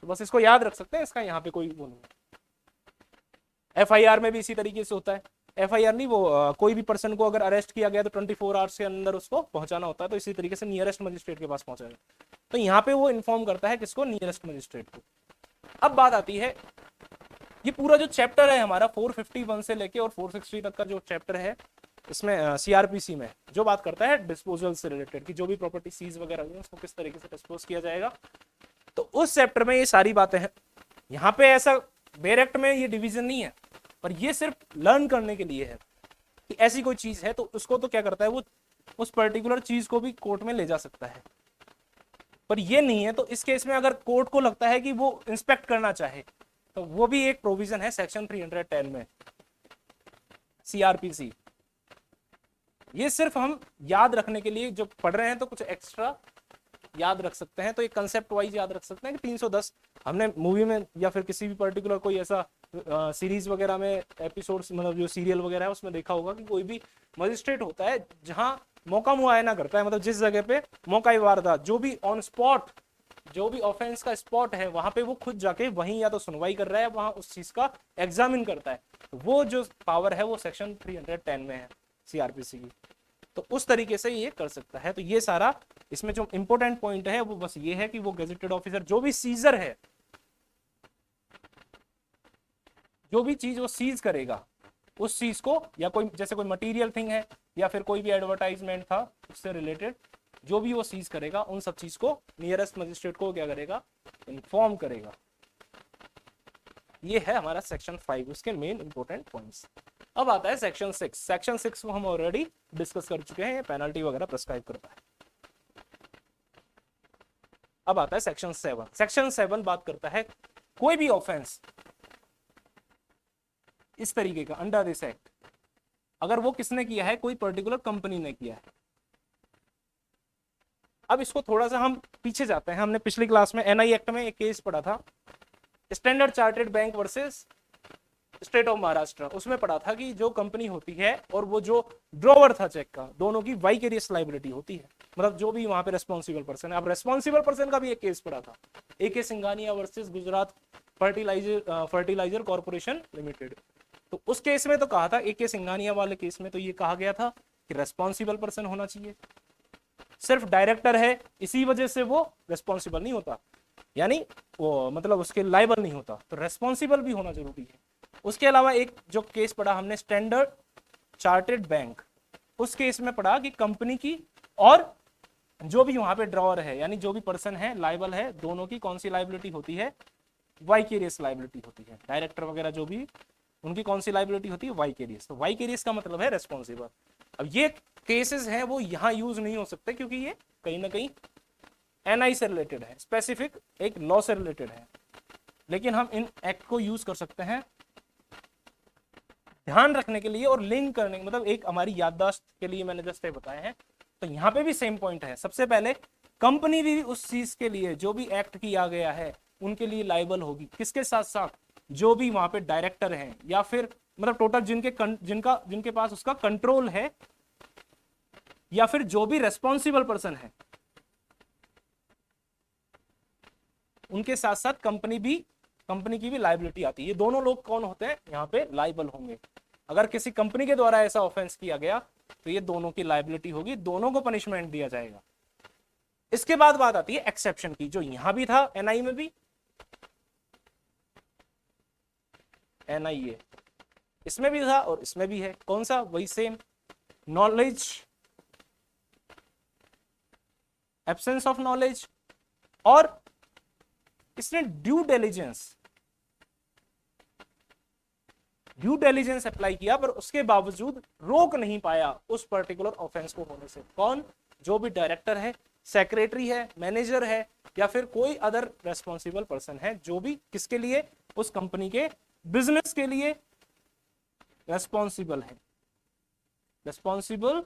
तो बस इसको याद रख सकते हैं, इसका यहाँ पे कोई वो नहीं है। FIR में भी इसी तरीके से होता है, FIR नहीं, वो कोई भी पर्सन को अगर अरेस्ट किया गया तो 24 आवर्स के अंदर उसको पहुंचाना होता है, तो इसी तरीके से नियरेस्ट मजिस्ट्रेट के पास पहुंचाएगा। तो यहाँ पे वो इन्फॉर्म करता है किसको, नियरेस्ट मजिस्ट्रेट को। अब बात आती है, ये पूरा जो चैप्टर है हमारा 451 से लेके और 460 तक का जो चैप्टर है, इसमें CRPC में जो बात करता है डिस्पोजल से रिलेटेड, कि जो भी प्रॉपर्टी सीज वगैरह हुई उसको किस तरीके से डिस्पोज किया जाएगा, तो उस चैप्टर में ये सारी बातें हैं। यहाँ पे ऐसा बेयर एक्ट में ये डिवीजन नहीं है, पर ये सिर्फ लर्न करने के लिए है कि ऐसी कोई चीज है तो उसको तो क्या करता है, वो उस पर्टिकुलर चीज को भी कोर्ट में ले जा सकता है, पर ये नहीं है। तो इस केस में अगर कोर्ट को लगता है कि वो इंस्पेक्ट करना चाहे, तो वो भी एक प्रोविजन है सेक्शन 310 में CRPC। ये सिर्फ हम याद रखने के लिए जब पढ़ रहे हैं तो कुछ एक्स्ट्रा याद रख सकते हैं, तो एक कंसेप्ट वाइज याद रख सकते हैं कि 310 हमने मूवी में या फिर किसी भी पर्टिकुलर कोई ऐसा सीरीज वगैरह में एपिसोड्स, मतलब जो सीरियल वगैरह है उसमें देखा होगा कि कोई भी मजिस्ट्रेट होता है जहां मौका मुआयना करता है, मतलब जिस जगह पे मौका वारदात, जो भी ऑन स्पॉट, जो भी ऑफेंस का स्पॉट है वहां पे वो खुद जाके वहीं या तो सुनवाई कर रहा है, वहां उस चीज का एग्जामिन करता है, तो वो जो पावर है वो सेक्शन 310 में है CRPC की, तो उस तरीके से ये कर सकता है। तो ये सारा इसमें जो इंपॉर्टेंट पॉइंट है वो बस ये है कि वो गेजेटेड ऑफिसर जो भी सीजर है जो भी चीज वो सीज करेगा उस चीज को, या कोई जैसे कोई मटेरियल थिंग है या फिर कोई भी एडवर्टाइजमेंट था उससे रिलेटेड, जो भी वो सीज करेगा उन सब चीज को नियरेस्ट मजिस्ट्रेट को क्या करेगा, इन्फॉर्म करेगा। ये है हमारा सेक्शन 5, उसके मेन इंपॉर्टेंट पॉइंट्स। अब आता है सेक्शन 6। सेक्शन 6 को हम ऑलरेडी डिस्कस कर चुके हैं, ये पेनल्टी वगैरह प्रिस्क्राइब करता है। अब आता है सेक्शन 7। सेक्शन 7 बात करता है कोई भी ऑफेंस इस तरीके का अंडर दिस एक्ट, अगर वो किसने किया है, कोई पर्टिकुलर कंपनी ने किया है। अब इसको थोड़ा सा हम पीछे जाते हैं। हमने पिछली क्लास में एनआई एक्ट में एक केस पढ़ा था, standard chartered bank versus state of Maharashtra. उसमें पढ़ा था कि जो कंपनी होती है और वो जो ड्रॉवर था चेक का, दोनों की वाइकेरियस लाइबिलिटी होती है, मतलब जो भी वहां पे रेस्पॉन्सिबल पर्सन है। अब रेस्पॉन्सिबल पर्सन का भी एक केस पढ़ा था, AK Singhania versus Gujarat fertiliser corporation limited. तो उस केस में तो कहा था, AK सिंघानिया वाले केस में तो ये कहा गया था कि रेस्पॉन्सिबल पर्सन होना चाहिए। सिर्फ डायरेक्टर है इसी वजह से वो रेस्पॉन्सिबल नहीं होता, यानी वो मतलब उसके लायबल नहीं होता, तो रेस्पॉन्सिबल भी होना जरूरी है। उसके अलावा एक जो केस पढ़ा हमने स्टैंडर्ड चार्टर्ड बैंक, उस केस में पढ़ा कि कंपनी की और जो भी वहां पे ड्रॉवर है, यानी जो भी पर्सन है लायबल है, दोनों की कौन सी लायबिलिटी होती है, वाइकेरियस लायबिलिटी होती है। डायरेक्टर वगैरह जो भी, उनकी कौन सी लायबिलिटी होती है, वाइकेरियस। तो वाइकेरियस का मतलब है रेस्पॉन्सिबल। अब ये केसेस हैं वो यहाँ यूज नहीं हो सकते क्योंकि ये कहीं ना कहीं एनआई से रिलेटेड है, स्पेसिफिक एक लॉ से रिलेटेड है। लेकिन हम इन एक्ट को यूज कर सकते हैं ध्यान रखने के लिए और लिंक करने, मतलब एक हमारी याददाश्त के लिए मैंने जस्ट बताए हैं। तो यहाँ पे भी सेम पॉइंट है। सबसे पहले कंपनी भी उस चीज के लिए जो भी एक्ट किया गया है उनके लिए लायबल होगी, किसके साथ साथ जो भी वहां पे डायरेक्टर हैं या फिर मतलब टोटल जिनके पास उसका कंट्रोल है, या फिर जो भी रेस्पॉन्सिबल पर्सन है, उनके साथ साथ कंपनी की भी लायबिलिटी आती है। ये दोनों लोग कौन होते हैं, यहाँ पे लायबल होंगे। अगर किसी कंपनी के द्वारा ऐसा ऑफेंस किया गया तो ये दोनों की लायबिलिटी होगी, दोनों को पनिशमेंट दिया जाएगा। इसके बाद बात आती है एक्सेप्शन की, जो यहां भी था एनआई में भी, एनआईए इसमें भी था और इसमें भी है। कौन सा, वही same, knowledge, absence of knowledge, और इसने ड्यू डिलिजेंस अप्लाई किया पर उसके बावजूद रोक नहीं पाया उस पर्टिकुलर ऑफेंस को होने से। कौन, जो भी डायरेक्टर है, सेक्रेटरी है, मैनेजर है, या फिर कोई अदर रेस्पॉन्सिबल पर्सन है, जो भी किसके लिए, उस कंपनी के बिजनेस के लिए रेस्पॉन्सिबल है, रेस्पॉन्सिबल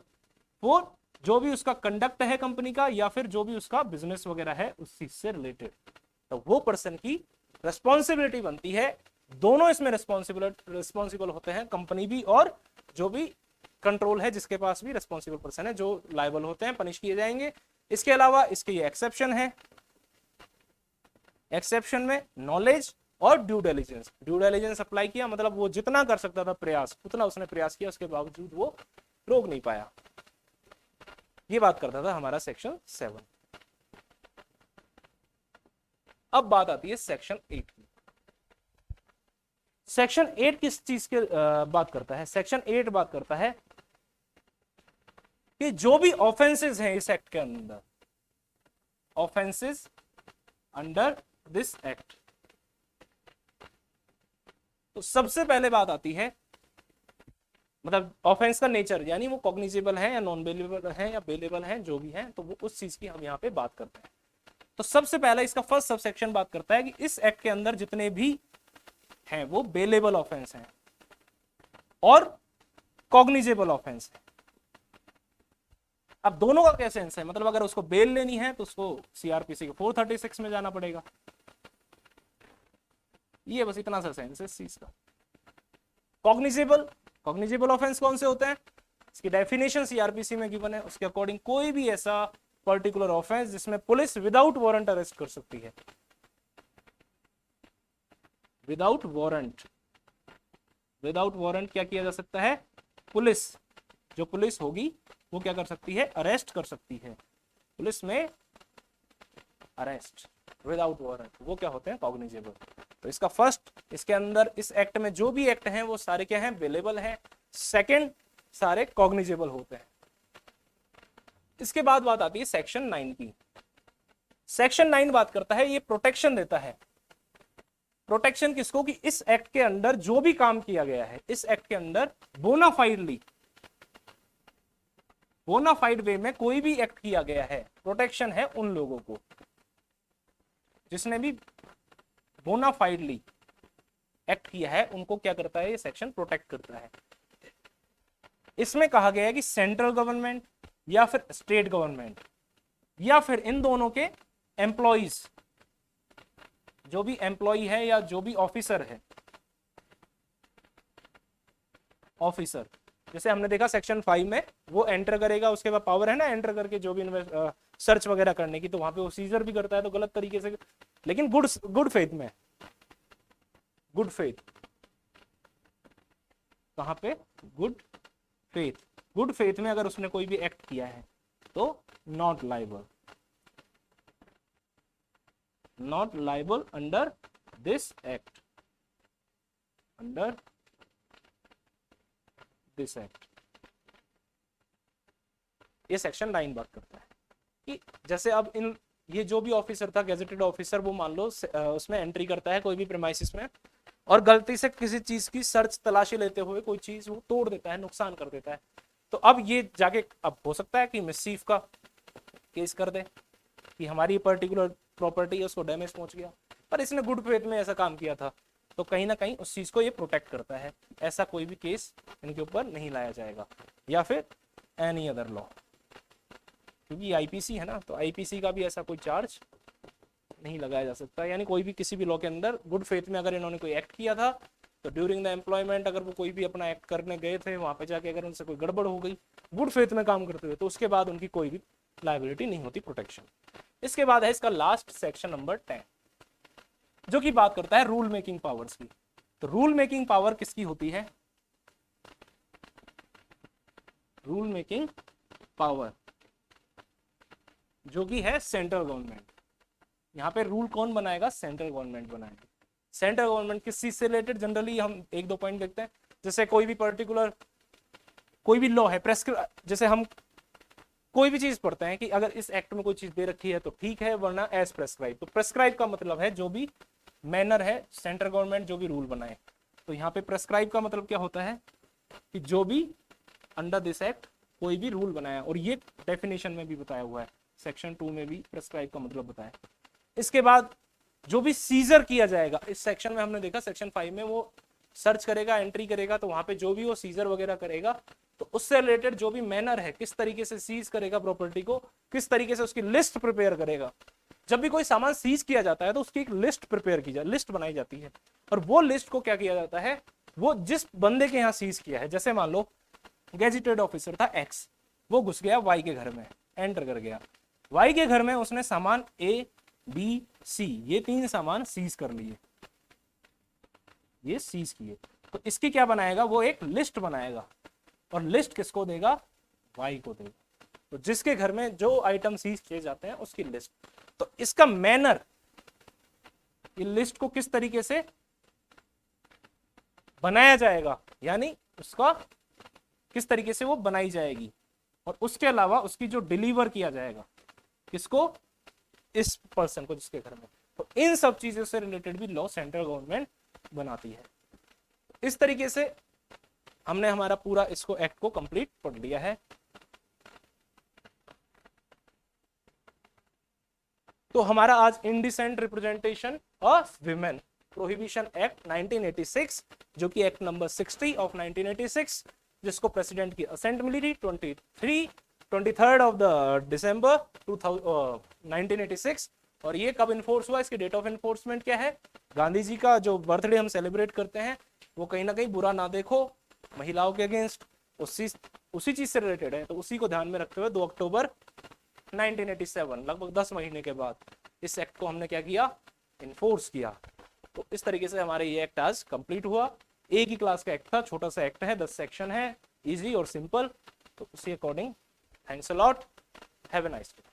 फॉर जो भी उसका कंडक्ट है कंपनी का, या फिर जो भी उसका बिजनेस वगैरह है उस चीज से रिलेटेड, तो वो पर्सन की रेस्पॉन्सिबिलिटी बनती है। दोनों इसमें रेस्पॉन्सिबल होते हैं, कंपनी भी और जो भी कंट्रोल है, जिसके पास भी रेस्पॉन्सिबल पर्सन है, जो लायबल होते हैं, पनिश किए जाएंगे। इसके अलावा इसके ये एक्सेप्शन है, एक्सेप्शन में नॉलेज और ड्यू डिलिजेंस अप्लाई किया, मतलब वो जितना कर सकता था प्रयास उतना उसने प्रयास किया, उसके बावजूद वो रोक नहीं पाया। ये बात करता था हमारा सेक्शन 7। अब बात आती है सेक्शन 8 की। सेक्शन 8 किस चीज के बात करता है, सेक्शन 8 बात करता है कि जो भी ऑफेंसेस हैं इस एक्ट के अंदर, ऑफेंसेस अंडर दिस एक्ट, तो सबसे पहले बात आती है मतलब ऑफेंस का नेचर, यानी वो कॉग्निजेबल है या नॉन बेलेबल है या बेलेबल है, जो भी है, तो वो उस चीज की हम यहाँ पे बात करते हैं। तो सबसे पहला इसका फर्स्ट सबसेक्शन बात करता है कि इस एक्ट के अंदर जितने भी हैं वो बेलेबल ऑफेंस हैं और कॉग्निजेबल ऑफेंस है। अब दोनों का क्या सेंस है, मतलब अगर उसको बेल लेनी है तो उसको सीआरपीसी के 436 में जाना पड़ेगा। ये बस इतना सा सेंस है इस चीज का। कॉग्निजेबल ऑफेंस कौन से होते हैं, इसकी डेफिनेशन सीआरपीसी में गिवन है, उसके अकॉर्डिंग कोई भी ऐसा पर्टिकुलर ऑफेंस जिसमें पुलिस विदाउट वारंट अरेस्ट कर सकती है, विदाउट वारंट क्या किया जा सकता है, जो पुलिस होगी वो क्या कर सकती है, अरेस्ट कर सकती है, पुलिस में अरेस्ट। विदाउट वारंट, वो क्या होते हैं, कॉग्निजेबल। तो इसका फर्स्ट, इसके अंदर इस एक्ट में जो भी एक्ट हैं वो सारे क्या हैं, अवेलेबल हैं। सेकंड, सारे कॉग्निजेबल होते हैं। इसके बाद बात आती है सेक्शन 9 की। सेक्शन 9 बात करता है, ये प्रोटेक्शन देता है। प्रोटेक्शन किसको, कि इस एक्ट के अंदर जो भी काम किया गया है, इस एक्ट के अंदर बोनाफाइडली, बोनाफाइड वे में कोई भी एक्ट किया गया है, प्रोटेक्शन है उन लोगों को जिसने भी बोनाफाइडली एक्ट किया है, उनको क्या करता है ये सेक्शन, प्रोटेक्ट करता है। इसमें कहा गया है कि सेंट्रल गवर्नमेंट या फिर स्टेट गवर्नमेंट या फिर इन दोनों के एम्प्लॉइज, जो भी एम्प्लॉय है या जो भी ऑफिसर है, ऑफिसर जैसे हमने देखा सेक्शन 5 में, वो एंटर करेगा, उसके बाद पावर है ना एंटर करके जो भी सर्च वगैरह करने की, तो वहां पे वो सीजर भी करता है तो गलत तरीके से, लेकिन गुड फेथ में, गुड फेथ, कहां पे, गुड फेथ, गुड फेथ में अगर उसने कोई भी एक्ट किया है तो not liable, not liable under this act, under this act. ये सेक्शन 9 बात करता है कि जैसे अब इन, ये जो भी ऑफिसर था गैजेटेड ऑफिसर, वो मान लो उसमें एंट्री करता है कोई भी प्रेमाइसिस में, और गलती से किसी चीज की सर्च तलाशी लेते हुए कोई चीज वो तोड़ देता है, नुकसान कर देता है, तो अब ये जाके, अब हो सकता है कि मिसचीफ का केस कर दे कि हमारी पर्टिकुलर प्रॉपर्टी है उसको डैमेज पहुंच गया, पर इसने गुड फेथ में ऐसा काम किया था, तो कहीं ना कहीं उस चीज को ये प्रोटेक्ट करता है। ऐसा कोई भी केस इनके ऊपर नहीं लाया जाएगा, या फिर एनी अदर लॉ, क्योंकि आईपीसी है ना, तो आईपीसी का भी ऐसा कोई चार्ज नहीं लगाया जा सकता। यानी कोई भी किसी भी लॉ के अंदर गुड फेथ में अगर इन्होंने कोई एक्ट किया था, तो ड्यूरिंग द एम्प्लॉयमेंट अगर वो कोई भी अपना एक्ट करने गए थे, वहां पे जाके अगर उनसे कोई गड़बड़ हो गई गुड फेथ में काम करते हुए, तो उसके बाद उनकी कोई भी लायबिलिटी नहीं होती, प्रोटेक्शन। इसके बाद है इसका लास्ट सेक्शन नंबर 10, जो कि बात करता है रूल मेकिंग पावर्स की। तो रूल मेकिंग पावर किसकी होती है, रूल मेकिंग पावर जो कि है सेंट्रल गवर्नमेंट। यहाँ पे रूल कौन बनाएगा, सेंट्रल गवर्नमेंट बनाएगा। सेंट्रल गवर्नमेंट किस चीज से रिलेटेड, जनरली हम एक दो पॉइंट देखते हैं, जैसे कोई भी पर्टिकुलर कोई भी लॉ है, जैसे हम कोई भी चीज पढ़ते हैं कि अगर इस एक्ट में कोई चीज दे रखी है तो ठीक है, वरना एज प्रेस्क्राइब। तो प्रेस्क्राइब का मतलब है जो भी मैनर है, सेंट्रल गवर्नमेंट जो भी रूल बनाए। तो यहाँ पे प्रेस्क्राइब का मतलब क्या होता है कि जो भी अंडर दिस एक्ट कोई भी रूल बनाया, और ये डेफिनेशन में भी बताया हुआ है, सेक्शन 2 में भी प्रेस्क्राइब का मतलब बताया। इसके बाद जो भी सीजर किया जाएगा, इस सेक्शन में हमने देखा सेक्शन 5 में वो सर्च करेगा, एंट्री करेगा, तो वहां पे जो भी वो सीजर वगैरह करेगा, तो उससे रिलेटेड जो भी मैनर है, किस तरीके से सीज करेगा प्रॉपर्टी को, किस तरीके से उसकी लिस्ट प्रिपेयर करेगा। जब भी कोई सामान सीज किया जाता है तो उसकी एक लिस्ट प्रिपेयर की जाती, लिस्ट बनाई जाती है, और वो लिस्ट को क्या किया जाता है, वो जिस बंदे के यहाँ सीज किया है, जैसे मान लो गैजेटेड ऑफिसर था एक्स, वो घुस गया वाई के घर में, एंटर कर गया वाई के घर में, उसने सामान ए बी सी ये 3 सामान सीज कर लिए, ये सीज किए, तो इसकी क्या बनाएगा, वो एक लिस्ट बनाएगा, और लिस्ट किसको देगा, वाई को देगा। तो जिसके घर में जो आइटम सीज किए जाते हैं उसकी लिस्ट, तो इसका मैनर, ये लिस्ट को किस तरीके से बनाया जाएगा, यानी उसका किस तरीके से वो बनाई जाएगी, और उसके अलावा उसकी जो डिलीवर किया जाएगा किसको, इस पर्सन को जिसके घर में, तो इन सब चीजों से रिलेटेड भी लॉ सेंट्रल गवर्नमेंट बनाती है। इस तरीके से हमने हमारा पूरा इसको एक्ट को कंप्लीट पढ़ लिया है। तो हमारा आज indecent representation of women prohibition act 1986, जो कि एक्ट नंबर 60 ऑफ 1986, जिसको प्रेसिडेंट की असेंट मिली थी 23rd ऑफ द दिसंबर 1986, और ये कब इन्फोर्स हुआ, इसकी डेट ऑफ इन्फोर्समेंट क्या है। गांधी जी का जो बर्थडे हम सेलिब्रेट करते हैं वो कहीं ना कहीं बुरा ना देखो, महिलाओं के अगेंस्ट उसी चीज से रिलेटेड है, तो उसी को ध्यान में रखते हुए 2 अक्टूबर 1987, लगभग 10 महीने के बाद इस एक्ट को हमने क्या किया, इन्फोर्स किया। तो इस तरीके से हमारे ये एक्ट आज कंप्लीट हुआ। एक ही क्लास का एक्ट था, छोटा सा एक्ट है, 10 सेक्शन है, इजी और सिंपल। तो उसी according thanks a lot, have a nice day.